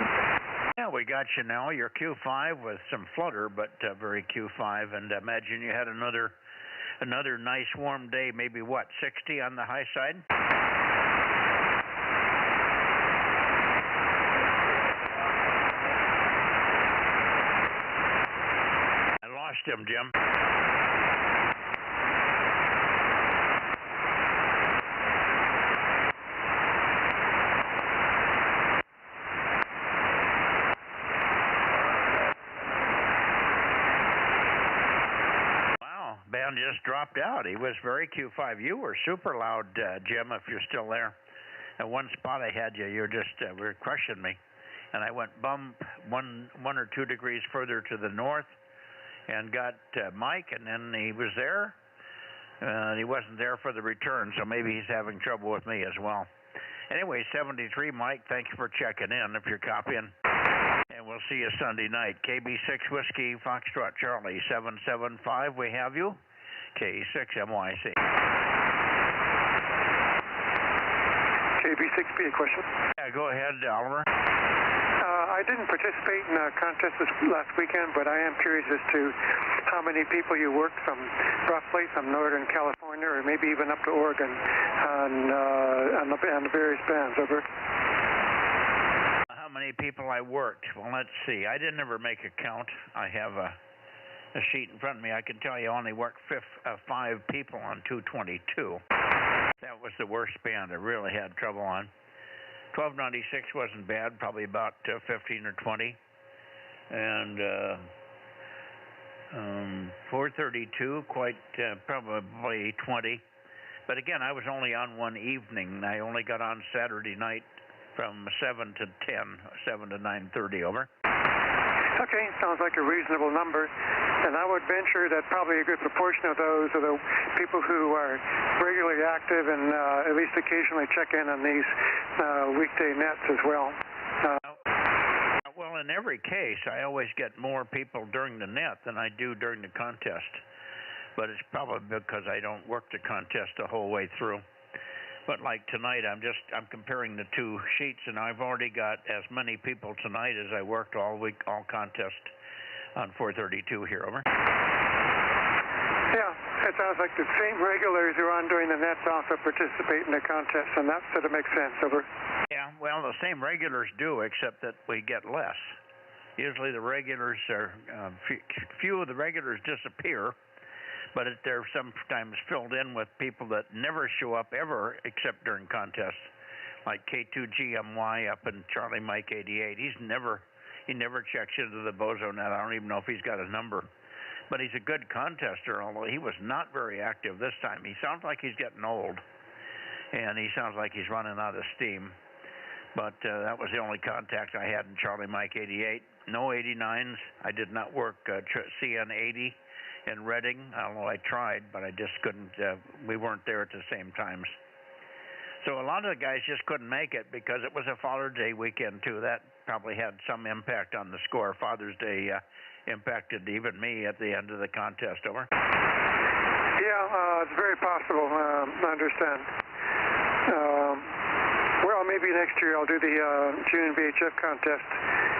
Yeah, we got you now. You're Q5 with some flutter, but very Q5. And imagine you had another nice warm day, maybe what, 60 on the high side? I lost him, Jim. Band just dropped out. He was very Q5. You were super loud, Jim, if you're still there. At one spot I had you, you were crushing me. And I went bump one or 2 degrees further to the north and got Mike, and then he was there. He wasn't there for the return, so maybe he's having trouble with me as well. Anyway, 73, Mike, thank you for checking in if you're copying. And we'll see you Sunday night. KB6 Whiskey Foxtrot Charlie 775. We have you. K6MYC. KB6B, a question? Yeah, go ahead, Oliver. I didn't participate in a contest this last weekend, but I am curious as to how many people you worked from Northern California, or maybe even up to Oregon, on the various bands. Over. How many people I worked? Well, let's see. I didn't ever make a count. I have a sheet in front of me. I can tell you I only worked 5 people on 222. That was the worst band I really had trouble on. 1296 wasn't bad, probably about 15 or 20. And 432, quite probably 20. But again, I was only on one evening. I only got on Saturday night from 7 to 10, 7 to 9:30, over. Okay, sounds like a reasonable number. And I would venture that probably a good proportion of those are the people who are regularly active and at least occasionally check in on these weekday nets as well. Well, in every case, I always get more people during the net than I do during the contest. But it's probably because I don't work the contest the whole way through. But like tonight, I'm comparing the two sheets, and I've already got as many people tonight as I worked all week, all contest on 432 here. Over. Yeah, it sounds like the same regulars who are on during the nets also participate in the contest, and that sort of makes sense. Over. Yeah, well, the same regulars do, except that we get less. Usually the regulars are, few of the regulars disappear, but they're sometimes filled in with people that never show up ever except during contests, like K2GMY up in Charlie Mike 88. He never checks into the Bozo Net. I don't even know if he's got a number. But he's a good contester, although he was not very active this time. He sounds like he's getting old, and he sounds like he's running out of steam. But that was the only contact I had in Charlie Mike 88. No 89s. I did not work CN 80 in Reading, although I tried, but I just couldn't. We weren't there at the same times. So a lot of the guys just couldn't make it because it was a Father's Day weekend, too. That probably had some impact on the score. Father's Day impacted even me at the end of the contest. Over. Yeah, it's very possible. I understand. Well, maybe next year I'll do the June VHF contest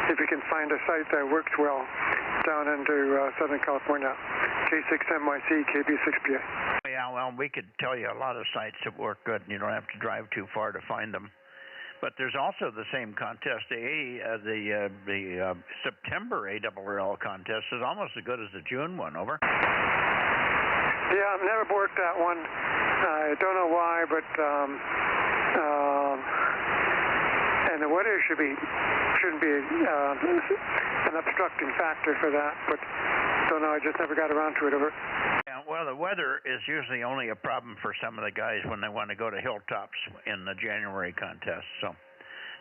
if you can find a site that works well down into Southern California. K6NYC, KB6PA. Yeah, well, we could tell you a lot of sites that work good, and you don't have to drive too far to find them. But there's also the same contest. The September ARRL contest is almost as good as the June one. Over. Yeah, I've never worked that one. I don't know why, but and the weather shouldn't be an obstructing factor for that. But don't know. I just never got around to it. Over. Yeah, well, the weather is usually only a problem for some of the guys when they want to go to hilltops in the January contest. So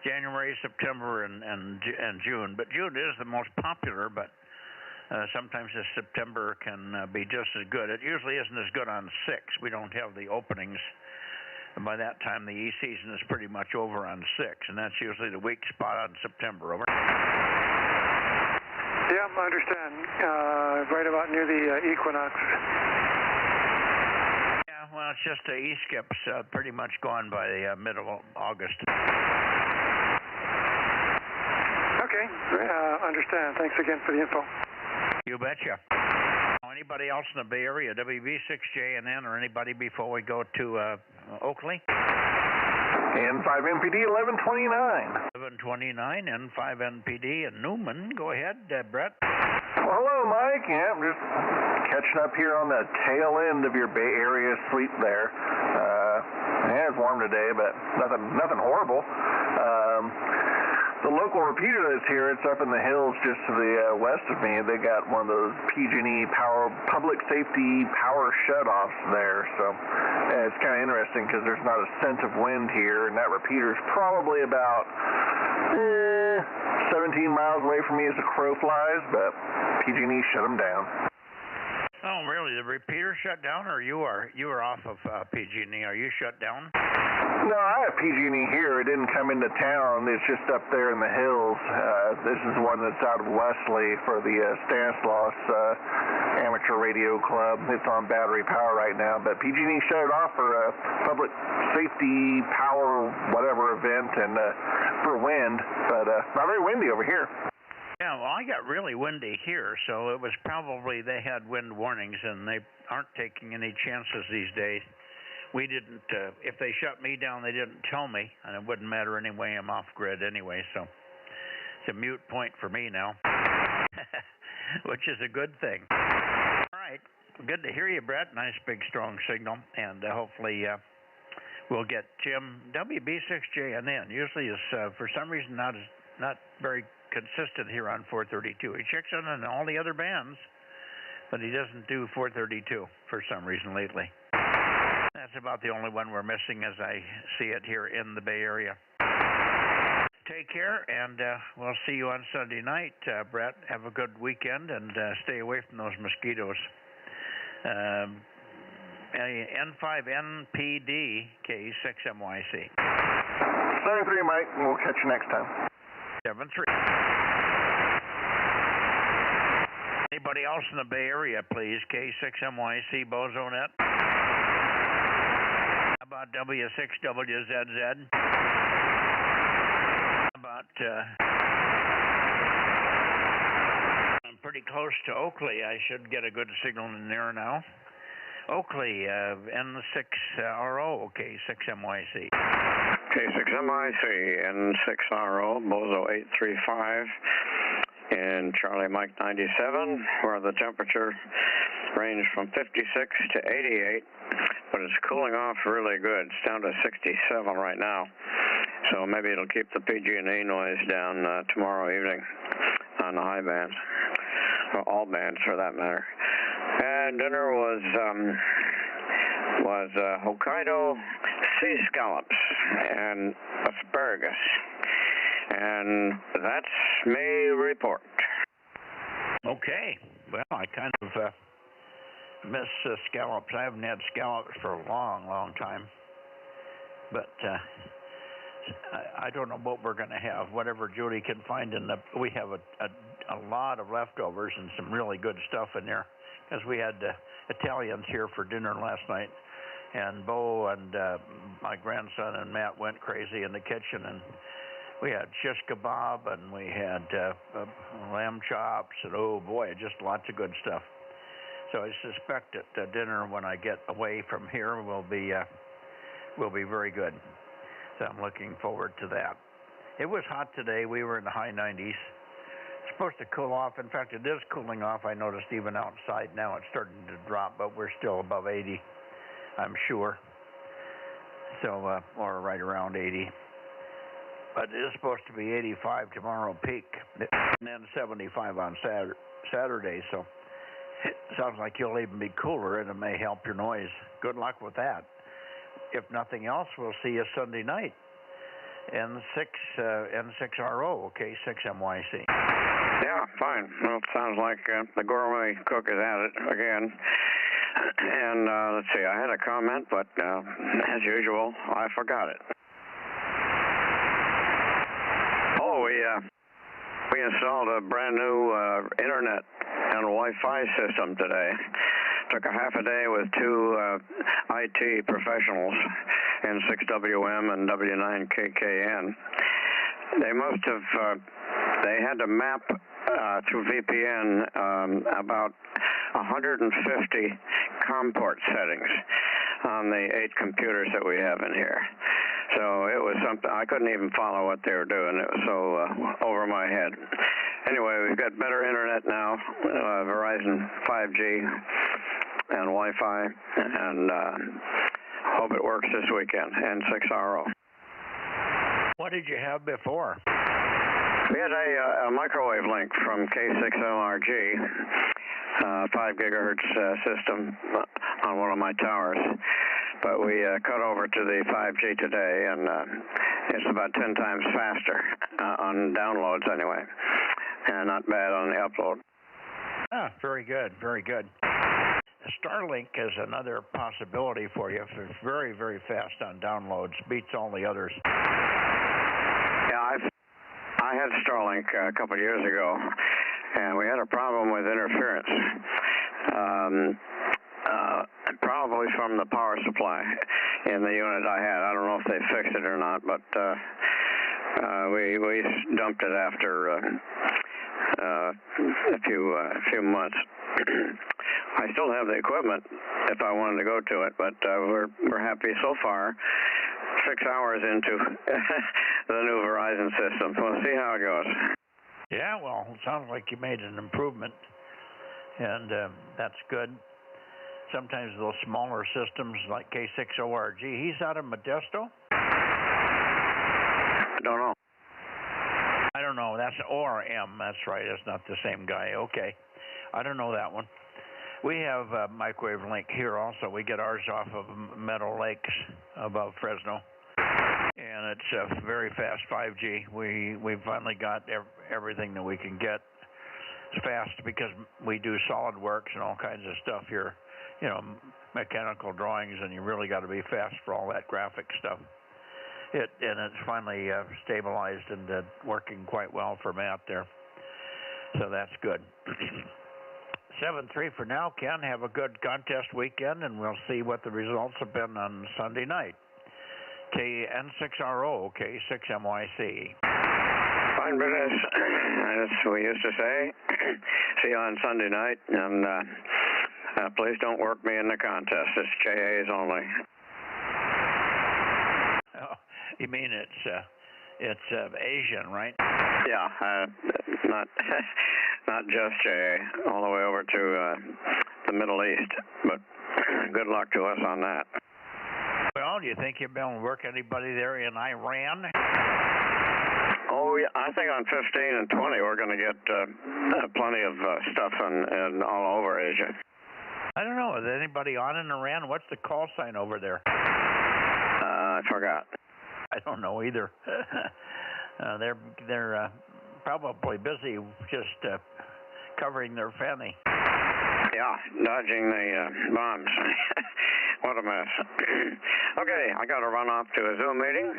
January, September, and June. But June is the most popular, but sometimes the September can be just as good. It usually isn't as good on 6. We don't have the openings. And by that time, the E-season is pretty much over on 6, and that's usually the weak spot on September. Over. Yeah, I understand. Right about near the equinox. Yeah, well, it's just the E-skip's pretty much gone by the middle of August. Okay, understand. Thanks again for the info. You betcha. Anybody else in the Bay Area, WB6JNN, or anybody before we go to Oakley? N5NPD 1129. 1129, N5NPD, and Newman. Go ahead, Brett. Well, hello, Mike. Yeah, I'm just catching up here on the tail end of your Bay Area sleep there. Yeah, it's warm today, but nothing horrible. The local repeater that's here, it's up in the hills just to the west of me. They got one of those PG&E public safety power shutoffs there. So it's kind of interesting because there's not a scent of wind here, and that repeater's probably about 17 miles away from me as the crow flies, but PG&E shut them down. Oh, really? The repeater shut down, or you are off of PG&E? Are you shut down? No, I have PG&E here. It didn't come into town. It's just up there in the hills. This is the one that's out of Wesley for the Stanislaus Amateur Radio Club. It's on battery power right now, but PG&E shut it off for a public safety power whatever event and for wind, but not very windy over here. Yeah, well, I got really windy here, so it was probably they had wind warnings, and they aren't taking any chances these days. We didn't, if they shut me down, they didn't tell me, and it wouldn't matter anyway. I'm off grid anyway, so it's a moot point for me now, which is a good thing. All right, good to hear you, Brett. Nice, big, strong signal, and hopefully we'll get Jim. WB6JNN usually is, for some reason, not very consistent here on 432. He checks in on all the other bands, but he doesn't do 432 for some reason lately. That's about the only one we're missing as I see it here in the Bay Area. take care, and we'll see you on Sunday night, Brett. Have a good weekend, and stay away from those mosquitoes. N5NPD K6MYC. 73, Mike. We'll catch you next time. 73. Anybody else in the Bay Area, please? K6MYC, Bozo Net. How about W6WZZ? How about, I'm pretty close to Oakley. I should get a good signal in there now. Oakley, N6RO, K6MYC. K6MIC, N6RO, Bozo 835, and Charlie Mike 97, where the temperature ranged from 56 to 88, but it's cooling off really good. It's down to 67 right now, so maybe it'll keep the PG&E noise down tomorrow evening on the high bands, or all bands for that matter. And dinner was Hokkaido sea scallops and asparagus. And that's my report. Okay. Well, I kind of miss scallops. I haven't had scallops for a long, long time. But I don't know what we're going to have. Whatever Judy can find in the... We have a lot of leftovers and some really good stuff in there. Because we had Italians here for dinner last night. And Bo and my grandson and Matt went crazy in the kitchen, and we had shish kebab, and we had lamb chops, and oh boy, just lots of good stuff. So I suspect that dinner, when I get away from here, will be very good. So I'm looking forward to that. It was hot today. We were in the high 90s. It's supposed to cool off. In fact, it is cooling off. I noticed even outside now it's starting to drop, but we're still above 80. I'm sure. So, or right around 80. But it is supposed to be 85 tomorrow peak, and then 75 on Saturday. So it sounds like you'll even be cooler, and it may help your noise. Good luck with that. If nothing else, we'll see you Sunday night. N6RO, K6MYC. Yeah, fine. Well, it sounds like the gourmet cook is at it again. And let's see, I had a comment, but as usual, I forgot it. Oh, we installed a brand new internet and Wi-Fi system today. Took a half a day with two IT professionals in 6WM and W9KKN. They must have, they had to map through VPN about 150 COM port settings on the 8 computers that we have in here. So it was something, I couldn't even follow what they were doing. It was so over my head. Anyway, we've got better internet now, Verizon 5G and Wi-Fi, and hope it works this weekend, N6RO. What did you have before? We had a microwave link from K6LRG, 5 gigahertz system on one of my towers. But we cut over to the 5G today, and it's about 10 times faster on downloads anyway, and not bad on the upload. Ah, very good, very good. Starlink is another possibility for you. It's very, very fast on downloads, beats all the others. Yeah, I had Starlink a couple of years ago, and we had a problem with interference. Probably from the power supply in the unit I had. I don't know if they fixed it or not, but we dumped it after a few months. I still have the equipment if I wanted to go to it, but we're happy so far. 6 hours into the new Verizon system. We'll see how it goes. Yeah, well, it sounds like you made an improvement, and that's good. Sometimes those smaller systems like K6ORG, he's out of Modesto? Don't know. I don't know. That's ORM. That's right. That's not the same guy. Okay. I don't know that one. We have a microwave link here also. We get ours off of Meadow Lakes above Fresno. and it's a very fast 5G. We've finally got everything that we can get fast because we do SolidWorks and all kinds of stuff here, you know, mechanical drawings, and you really got to be fast for all that graphic stuff. And it's finally stabilized and working quite well for Matt there. So that's good. 7-3 for now, Ken. Have a good contest weekend, and we'll see what the results have been on Sunday night. KN6RO, K6MYC. Fine business, as we used to say. See you on Sunday night, and please don't work me in the contest. It's JAs only. Oh, you mean it's Asian, right? Yeah, not just JA, all the way over to the Middle East. But good luck to us on that. Well, do you think you'll be able to work anybody there in Iran? Oh, yeah, I think on 15 and 20 we're going to get plenty of stuff in all over Asia. I don't know. Is anybody on in Iran? What's the call sign over there? I forgot. I don't know either. They're probably busy just covering their fanny. Yeah, dodging the bombs. What a mess. Okay, I got to run off to a Zoom meeting,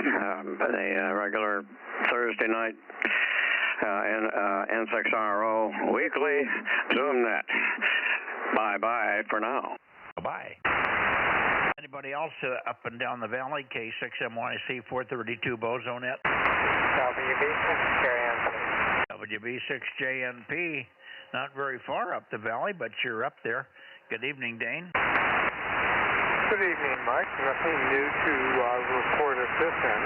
the regular Thursday night N6RO weekly Zoom Net. Bye-bye for now. Bye. Anybody else up and down the valley? K6MYC 432 Bozo Net. WB6JNP. Not very far up the valley, but you're up there. Good evening, Dane. Good evening, Mike. Nothing new to report at this end.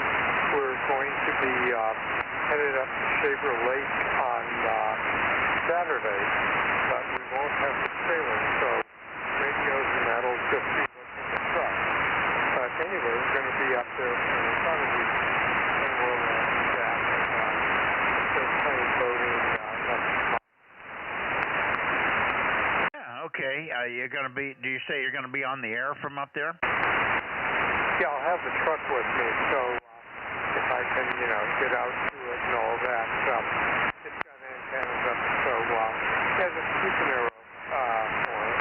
We're going to be headed up to Shaver Lake on Saturday, but we won't have the trailer, so radios and that'll just be what's in the truck. But anyway, we're going to be up there for about a week, and we'll staff and there's plenty of boating next month. Okay, you're going to be, do you say you're going to be on the air from up there? Yeah, I'll have the truck with me, so if I can, get out to it and all that. It's got antennas up, so yeah, just keep an arrow for it.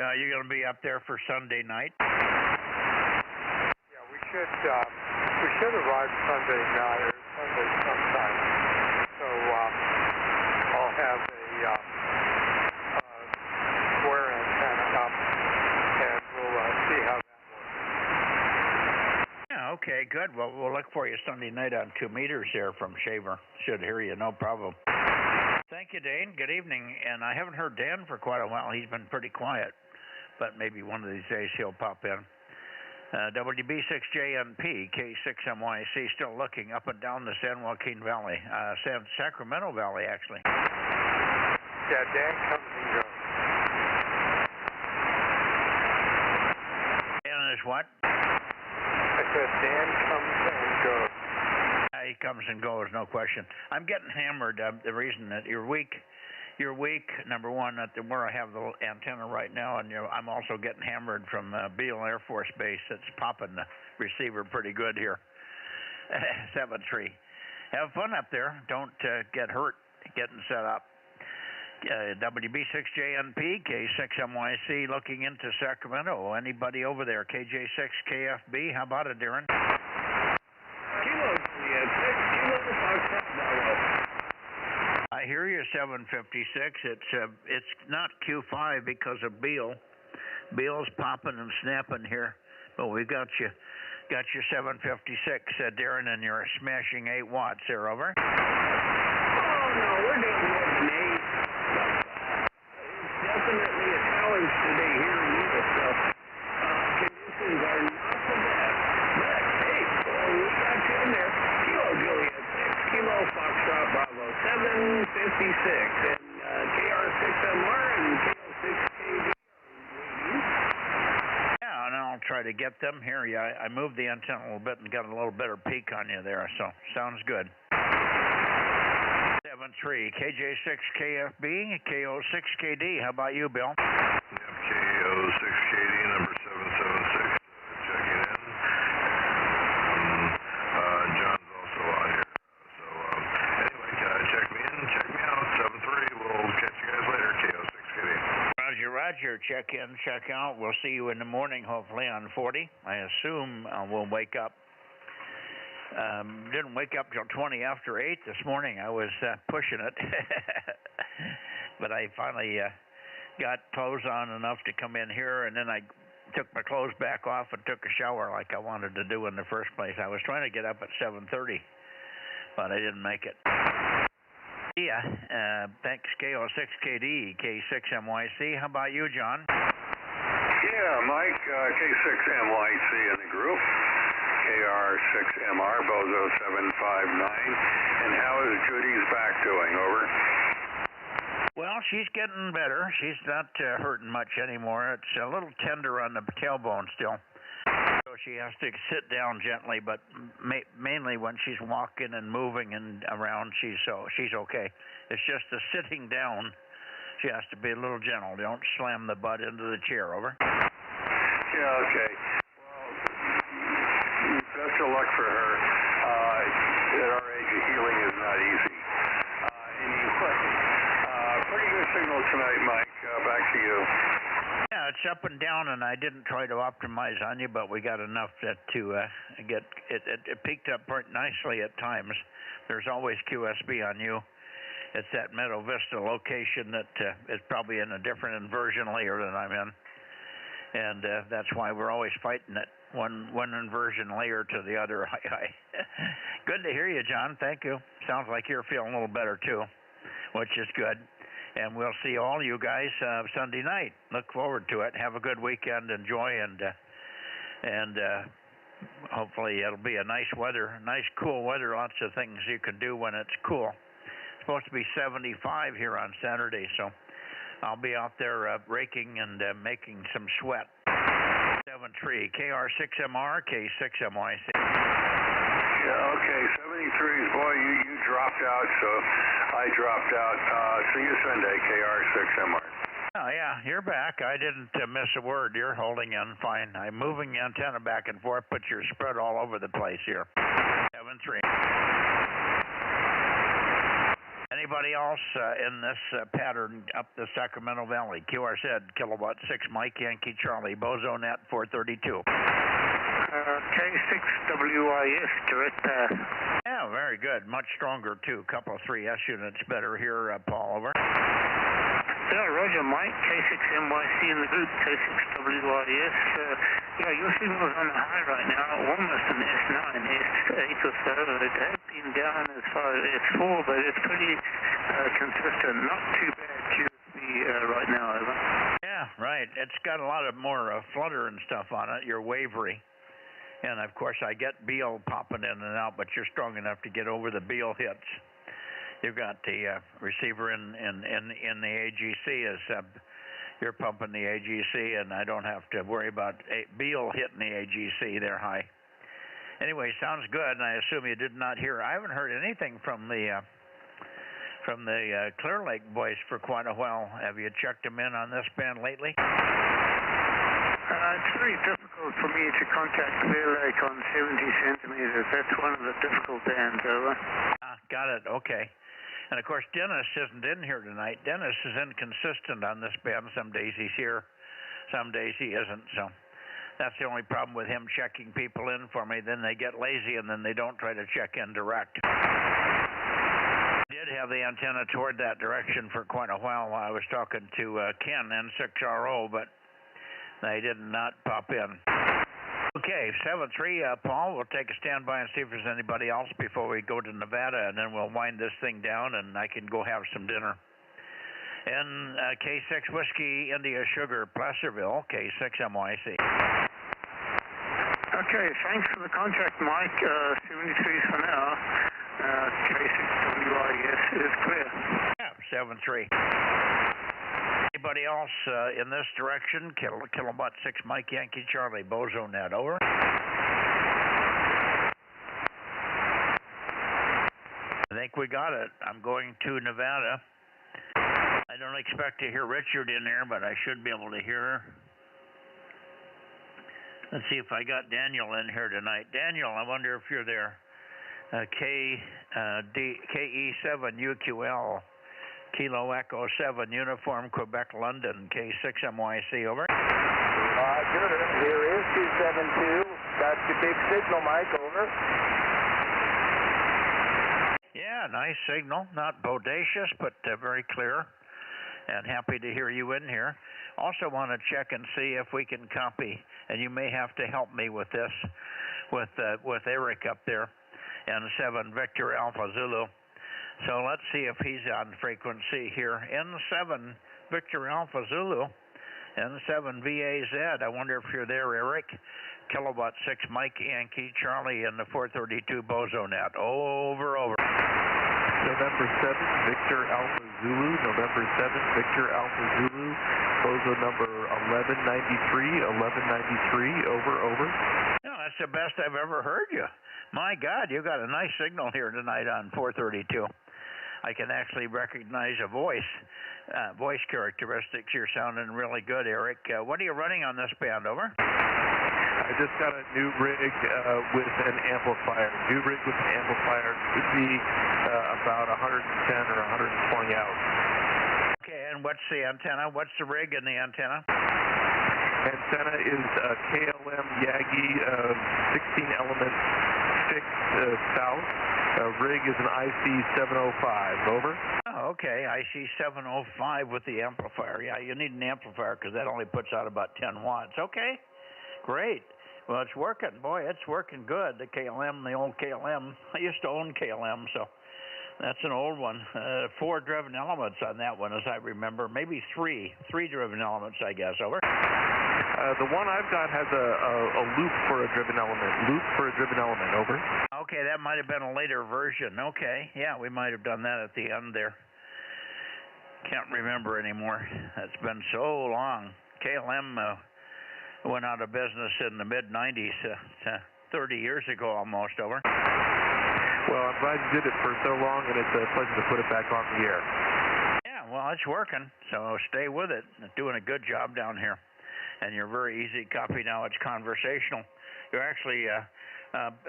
Yeah, you're going to be up there for Sunday night? Yeah, we should arrive Sunday night or Sunday sometime. So I'll have a square antenna up, and we'll see how that works. Yeah, okay, good. Well, we'll look for you Sunday night on 2 meters here from Shaver. Should hear you, no problem. Thank you, Dane. Good evening. And I haven't heard Dan for quite a while. He's been pretty quiet, but maybe one of these days he'll pop in. WB6JNP, K6MYC, still looking up and down the San Joaquin Valley, Sacramento Valley, actually. Yeah, Dan comes and goes. Dan is what? I said Dan comes and goes. He comes and goes, no question. I'm getting hammered. The reason that you're weak, number one, where I have the antenna right now, and I'm also getting hammered from Beale Air Force Base. That's popping the receiver pretty good here. 7-3. Have fun up there. Don't get hurt getting set up. WB6JNP, K6MYC, looking into Sacramento. Anybody over there? KJ6KFB, how about it, Darren? Kilo, I hear you, 756. It's not Q5 because of Beale. Beale's popping and snapping here, but we got you. Got your 756, Darren, and you're smashing 8 watts there, over. Oh, no, we're doing more than 8. It's definitely a challenge today here in Utah, so conditions are not the best. But, hey, well, we got you in there. Kilo Juliet 6, Kilo Foxtrot Bravo 756, and KR6MR and KO6KD. Yeah, and I'll try to get them here. Yeah, I moved the antenna a little bit and got a little better peak on you there, so sounds good. 7-3, KJ6KFB, KO6KD. How about you, Bill? Yep, KO6KD, number 776, checking in. Roger. Check in, check out. We'll see you in the morning, hopefully, on 40. I assume we'll wake up. Didn't wake up till 20 after 8 this morning. I was pushing it. But I finally got clothes on enough to come in here, and then I took my clothes back off and took a shower like I wanted to do in the first place. I was trying to get up at 7:30, but I didn't make it. Yeah, thanks KO6KD, K6MYC. How about you, John? Yeah, Mike, K6MYC in the group, KR6MR, Bozo 759. And how is Judy's back doing? Over. Well, she's getting better. She's not hurting much anymore. It's a little tender on the tailbone still. So she has to sit down gently, but mainly when she's walking and moving and around, she's okay. It's just the sitting down. She has to be a little gentle. Don't slam the butt into the chair. Over. Yeah, okay. Well, best of luck for her. At our age, healing is not easy. Anyway, pretty good signal tonight, Mike. Back to you. Yeah, it's up and down, and I didn't try to optimize on you, but we got enough to get it. It peaked up quite nicely at times. There's always QSB on you. It's that Meadow Vista location that is probably in a different inversion layer than I'm in, and that's why we're always fighting it one inversion layer to the other. Good to hear you, John. Thank you. Sounds like you're feeling a little better too, which is good. And we'll see all you guys Sunday night. Look forward to it. Have a good weekend. Enjoy, and hopefully it'll be a nice cool weather. Lots of things you can do when it's cool. It's supposed to be 75 here on Saturday, so I'll be out there raking and making some sweat. 7-3, KR6MR, K6MYC. Yeah, okay, 73s, boy, you dropped out, so I dropped out. See you Sunday, KR6MR. Oh, yeah, you're back. I didn't miss a word. You're holding in fine. I'm moving the antenna back and forth, but you're spread all over the place here. 7-3. Anybody else in this pattern up the Sacramento Valley? QRZ, kilowatt 6, Mike Yankee Charlie, Bozo Net 432. K6WIS, direct path. Yeah, very good. Much stronger, too. Couple of 3S units better here, Paul, over. Yeah, Roger, Mike, K6MYC in the group, K6WIS. Yeah, your signal's on the high right now, almost an S9, S8 or so. It has been down as far as S4, but it's pretty consistent. Not too bad QSB right now, over. Yeah, right. It's got a lot of more flutter and stuff on it. You're wavery. And, of course, I get Beal popping in and out, but you're strong enough to get over the Beal hits. You've got the receiver in the AGC as you're pumping the AGC, and I don't have to worry about Beal hitting the AGC. They're high. Anyway, sounds good, and I assume you did not hear. I haven't heard anything from the Clear Lake boys for quite a while. Have you checked them in on this band lately? It's very difficult for me to contact Clear Lake on 70 centimeters. That's one of the difficult bands, over. Got it. Okay. And, of course, Dennis isn't in here tonight. Dennis is inconsistent on this band. Some days he's here, some days he isn't. So that's the only problem with him checking people in for me. Then they get lazy, and then they don't try to check in direct. I did have the antenna toward that direction for quite a while I was talking to Ken, N6RO, but they did not pop in. Okay, 7-3, Paul, we'll take a standby and see if there's anybody else before we go to Nevada, and then we'll wind this thing down, and I can go have some dinner. And K6 Whiskey India Sugar, Placerville, K6MYC. Okay, thanks for the contact, Mike. 73 for now. K6WIS is clear. Yeah, 7-3. Anybody else in this direction? Kilowatt 6, Mike Yankee Charlie, Bozo Net, over. I think we got it. I'm going to Nevada. I don't expect to hear Richard in there, but I should be able to hear her. Let's see if I got Daniel in here tonight. Daniel, I wonder if you're there. KE7UQL, Kilo Echo 7, Uniform, Quebec, London, K6MYC, over. Roger, here is 272. Got the big signal, Mike, over. Yeah, nice signal. Not bodacious, but very clear. And happy to hear you in here. Also want to check and see if we can copy, and you may have to help me with this, with Eric up there, N7 Victor Alpha Zulu. So let's see if he's on frequency here. N7 Victor Alpha Zulu, N7 VAZ. I wonder if you're there, Eric. Kilowatt 6 Mike Yankee Charlie in the 432 Bozo Net. Over. November 7 Victor Alpha Zulu, November 7 Victor Alpha Zulu, Bozo number 1193, over. No, that's the best I've ever heard you. My God, you got a nice signal here tonight on 432. I can actually recognize a voice characteristics. You're sounding really good, Eric. What are you running on this band, over? I just got a new rig with an amplifier. New rig with an amplifier should be about 110 or 120 out. Okay, and what's the antenna? What's the rig in the antenna? Antenna is KLM Yagi 16-element fixed south. Rig is an IC705, over. Oh, okay, IC705 with the amplifier. Yeah, you need an amplifier because that only puts out about 10 watts. Okay, great. Well, it's working. Boy, it's working good. The KLM, the old KLM. I used to own KLM, so that's an old one. 4 driven elements on that one, as I remember. Maybe 3 driven elements, I guess, over. The one I've got has a loop for a driven element. Over. Okay, that might have been a later version. Okay, yeah, we might have done that at the end there. Can't remember anymore. It's been so long. KLM went out of business in the mid-90s, 30 years ago almost, over. Well, I'm glad you did it for so long, and it's a pleasure to put it back on the air. Yeah, well, it's working, so stay with it. It's doing a good job down here. And you're very easy to copy now. It's conversational. You're actually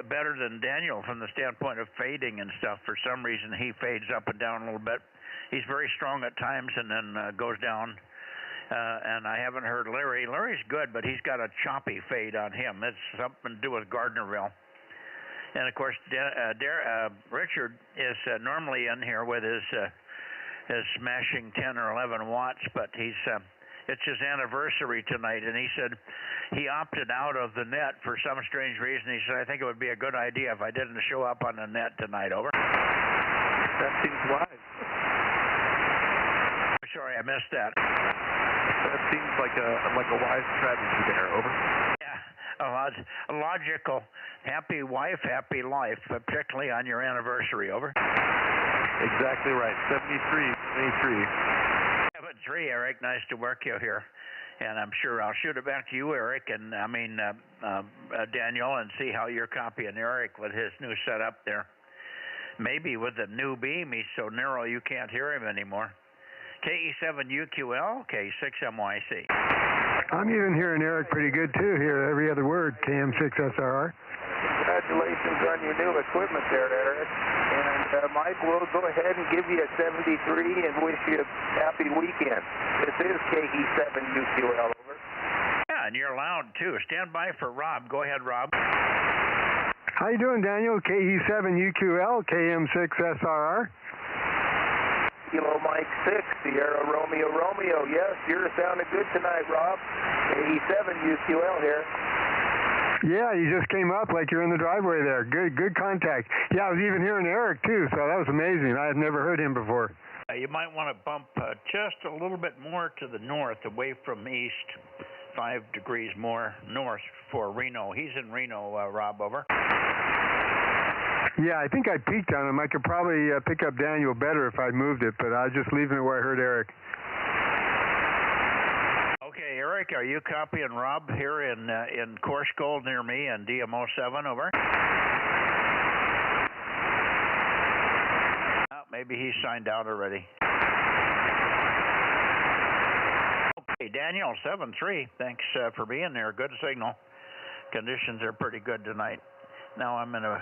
better than Daniel from the standpoint of fading and stuff. For some reason, he fades up and down a little bit. He's very strong at times and then goes down. And I haven't heard Larry. Larry's good, but he's got a choppy fade on him. It's something to do with Gardnerville. And, of course, Richard is normally in here with his smashing 10 or 11 watts, but it's his anniversary tonight, and he said he opted out of the net for some strange reason. He said, I think it would be a good idea if I didn't show up on the net tonight, over. That seems wise. Sorry, I missed that. That seems like a wise strategy there, over. Yeah, logical. Happy wife, happy life, particularly on your anniversary, over. Exactly right, 73. 3, Eric. Nice to work you here. And I'm sure I'll shoot it back to you, Eric, and Daniel, and see how you're copying Eric with his new setup there. Maybe with the new beam, he's so narrow you can't hear him anymore. KE7UQL, K6MYC. I'm even hearing Eric pretty good, too, here, every other word, KM6SRR. Congratulations on your new equipment there, Eric. And Mike, we'll go ahead and give you a 73 and wish you a happy weekend. This is KE7UQL, over. Yeah, and you're loud, too. Stand by for Rob. Go ahead, Rob. How you doing, Daniel? KE7UQL, KM6SRR. Kilo Mike 6, Sierra Romeo. Yes, you're sounding good tonight, Rob. KE7UQL here. Yeah, you just came up like you're in the driveway there. Good contact. Yeah, I was even hearing Eric, too, so that was amazing. I had never heard him before. You might want to bump just a little bit more to the north, away from east, 5 degrees more north for Reno. He's in Reno, Rob, over. Yeah, I think I peaked on him. I could probably pick up Daniel better if I'd moved it, but I was just leaving it where I heard Eric. Okay, Eric, are you copying Rob here in Course Gold near me and DMO7, over? Oh, maybe he's signed out already. Okay, Daniel, 7-3, thanks for being there. Good signal. Conditions are pretty good tonight. Now I'm going to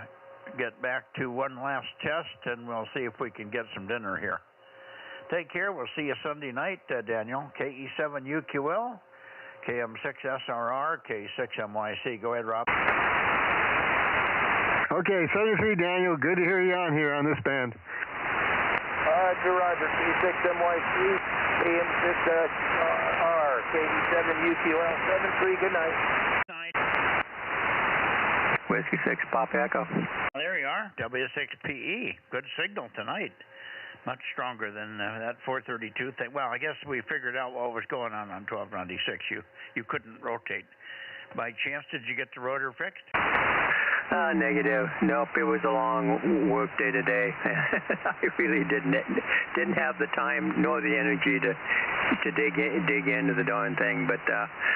get back to one last test, and we'll see if we can get some dinner here. Take care. We'll see you Sunday night, Daniel. KE7UQL, KM6SRR, K6MYC. Go ahead, Rob. Okay, 73 Daniel. Good to hear you on here on this band. Roger, K6MYC, KM6SRR, KE7UQL, 73. Good night. Whiskey 6, Pop Echo. There you are, W6PE. Good signal tonight. Much stronger than that 432 thing. Well, I guess we figured out what was going on 1296. You couldn't rotate. By chance, did you get the rotor fixed? Negative. Nope, it was a long work day today. I really didn't have the time nor the energy to dig into the darn thing. But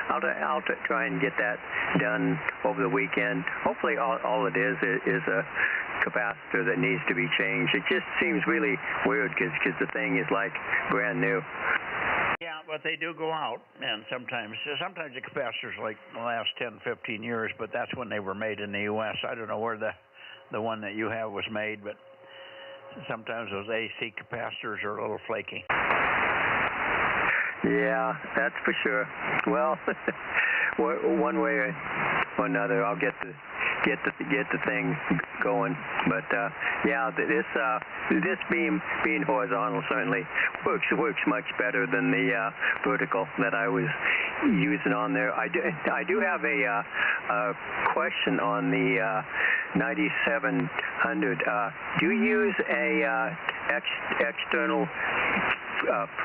I'll try and get that done over the weekend. Hopefully, all it is a capacitor that needs to be changed. It just seems really weird because the thing is like brand new. Yeah, but they do go out, and sometimes the capacitors like the last 10, 15 years, but that's when they were made in the U.S. I don't know where the one that you have was made, but sometimes those AC capacitors are a little flaky. Yeah, that's for sure. Well, one way or another, I'll get the thing going. But yeah, this beam being horizontal certainly works much better than the vertical that I was using on there. I do have a question on the 9700. Do you use a external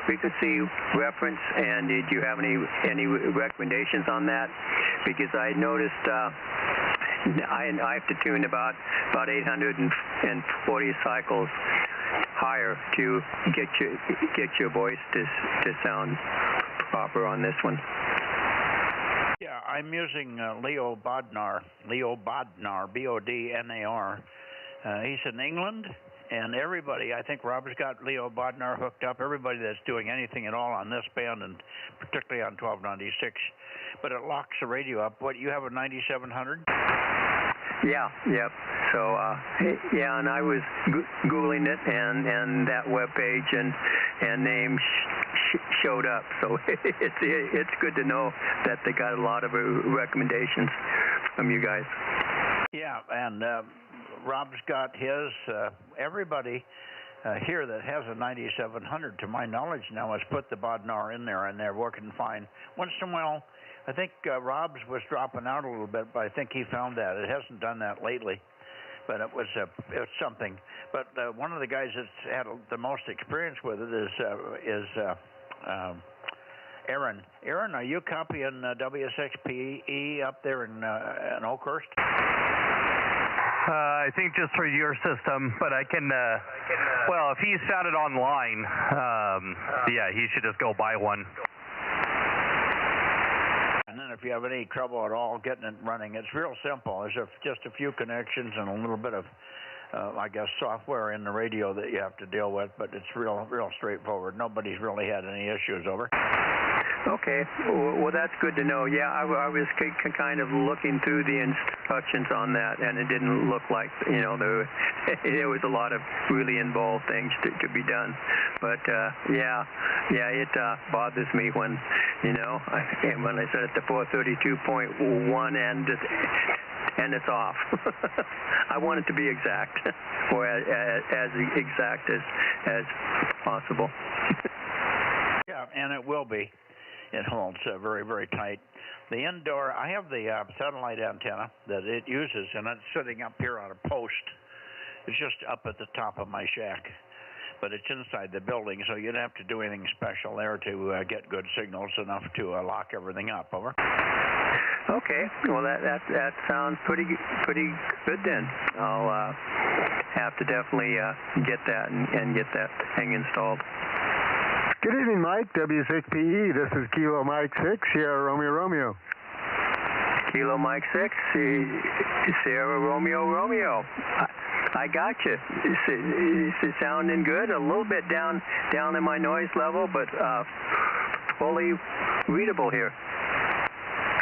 frequency reference, and did you have any recommendations on that? Because I noticed I have to tune about 840 cycles higher to get your voice to sound proper on this one. Yeah, I'm using Leo Bodnar, Bodnar. He's in England. And everybody, I think Rob's got Leo Bodnar hooked up, everybody that's doing anything at all on this band, and particularly on 1296, but it locks the radio up. What, you have a 9700? Yeah, yep. So, yeah, and I was Googling it, and that web page and name showed up. So it's good to know that they got a lot of recommendations from you guys. Yeah, and Rob's got his. Everybody here that has a 9700, to my knowledge now, has put the Bodnar in there, and they're working fine. Once in a while, I think Rob's was dropping out a little bit, but I think he found that. It hasn't done that lately, but it's something. But one of the guys that's had the most experience with it is Aaron. Aaron, are you copying W6PE up there in Oakhurst? I think just for your system, but I can, well, if he's found it online, yeah, he should just go buy one. And then if you have any trouble at all getting it running, it's real simple. There's just a few connections and a little bit of, I guess, software in the radio that you have to deal with, but it's real straightforward. Nobody's really had any issues, over. Okay, well, that's good to know. Yeah, I was kind of looking through the instructions on that, and it didn't look like, there was a lot of really involved things to be done. But, yeah, it bothers me when, when I set it to 432.1 and it's off. I want it to be exact, or as exact as possible. Yeah, and it will be. It holds very, very tight. The indoor, I have the satellite antenna that it uses, and it's sitting up here on a post. It's just up at the top of my shack, but it's inside the building, so you don't have to do anything special there to get good signals enough to lock everything up, over. Okay, well, that sounds pretty good then. I'll have to definitely get that and get that thing installed. Good evening, Mike. W6PE. This is Kilo Mike 6, Sierra Romeo. Kilo Mike 6, Sierra Romeo. I got you. It's sounding good. A little bit down in my noise level, but fully readable here.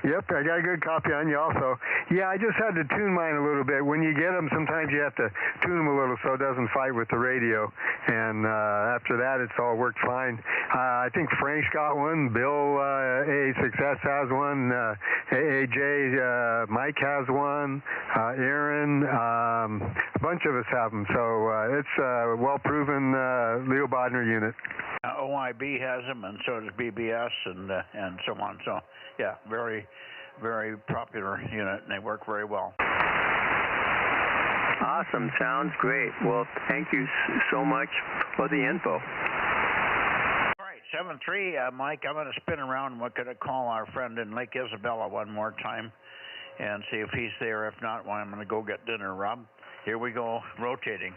Yep, I got a good copy on you also. Yeah, I just had to tune mine a little bit. When you get them, sometimes you have to tune them a little so it doesn't fight with the radio. And after that, it's all worked fine. I think Frank's got one. Bill AA6S has one. AJ Mike has one. Aaron, a bunch of us have them. So it's a well-proven Leo Bodner unit. OIB has them, and so does BBS, and so on. So, yeah, very, very popular unit, and they work very well. Awesome. Sounds great. Well, thank you so much for the info. All right, 7-3, Mike, I'm going to spin around and we're going to call our friend in Lake Isabella one more time and see if he's there. If not, well, I'm going to go get dinner, Rob. Here we go, rotating.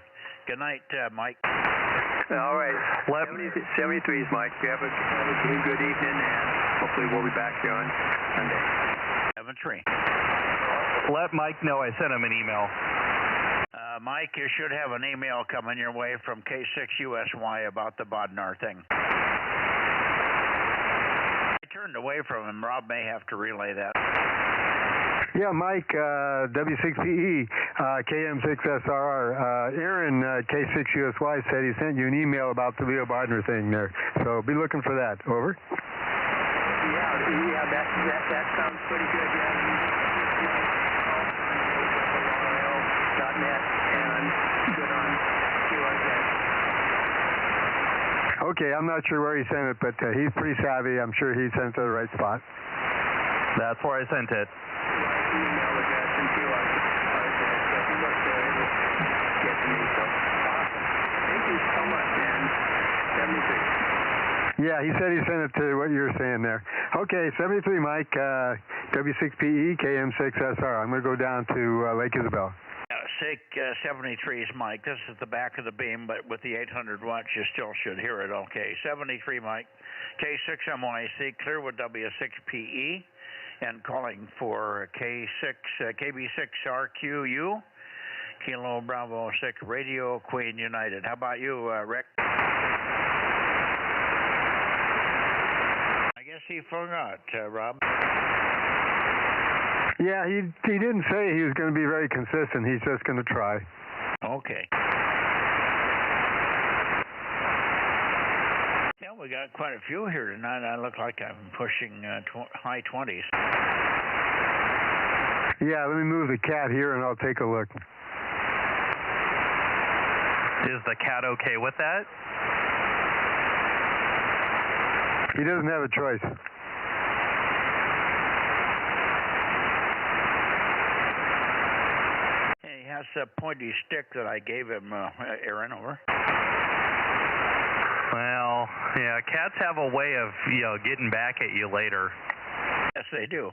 Good night, Mike. All right. 73's Mike. You have a good evening, and hopefully we'll be back here on Sunday. 7-3. Let Mike know I sent him an email. Mike, you should have an email coming your way from K6USY about the Bodnar thing. I turned away from him. Rob may have to relay that. Yeah, Mike, W6PE, KM6SRR. Aaron, K6USY, said he sent you an email about the Leo Bodner thing there. So be looking for that. Over. Yeah, that sounds pretty good. .net and good on QRZ. Okay, I'm not sure where he sent it, but he's pretty savvy. I'm sure he sent it to the right spot. That's where I sent it. Email address and QRZ. So if you look there, it'll get to me. So awesome. Thank you so much, man. 73. Yeah, he said he sent it to what you're saying there. Okay, 73, Mike, W6PE, KM6SR. I'm going to go down to Lake Isabel. Sig 73 is Mike. This is the back of the beam, but with the 800 watts, you still should hear it okay. 73, Mike. K6MYC, Clearwood W6PE, and calling for KB6RQU, Kilo Bravo 6, Radio Queen United. How about you, Rick? I guess he forgot, Rob. Yeah, he didn't say he was going to be very consistent. He's just going to try. Okay. Yeah, we got quite a few here tonight. I look like I'm pushing high 20s. Yeah, let me move the cat here and I'll take a look. Is the cat okay with that? He doesn't have a choice. That's a pointy stick that I gave him, Aaron, over. Well, yeah, cats have a way of, getting back at you later. Yes, they do.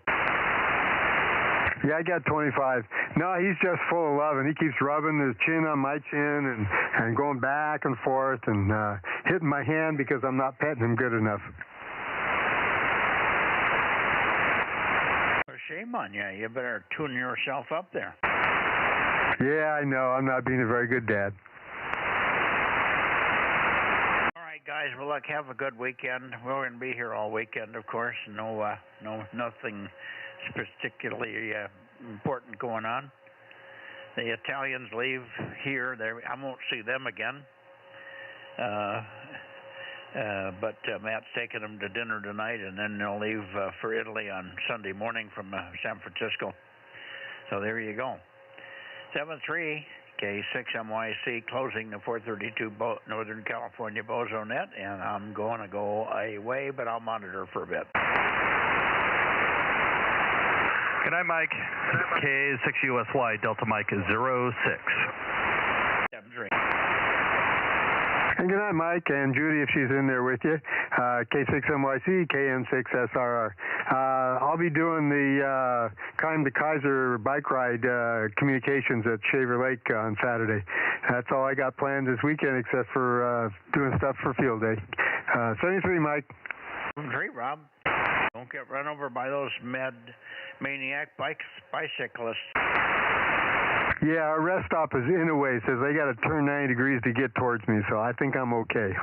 Yeah, I got 25. No, he's just full of love, and he keeps rubbing his chin on my chin and going back and forth and hitting my hand because I'm not petting him good enough. Well, shame on you. You better tune yourself up there. Yeah, I know. I'm not being a very good dad. All right, guys. Well, look, have a good weekend. We're going to be here all weekend, of course. Nothing particularly important going on. The Italians leave here. I won't see them again. But Matt's taking them to dinner tonight, and then they'll leave for Italy on Sunday morning from San Francisco. So there you go. 7-3, K6MYC, closing the 432 Northern California Bozo Net, and I'm going to go away, but I'll monitor for a bit. Good night, Mike. K6USY, Delta Mike 06. 7-3. And good night, Mike, and Judy, if she's in there with you. K6MYC, KM6SRR. I'll be doing the Keim to Kaiser bike ride communications at Shaver Lake on Saturday. That's all I got planned this weekend except for doing stuff for field day. 73, Mike. 73, Rob. Don't get run over by those maniac bicyclists. Yeah, our rest stop is in a way. Says they got to turn 90 degrees to get towards me, so I think I'm okay.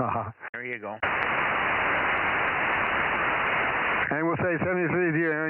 There you go. And we'll say 73 to you, Aaron.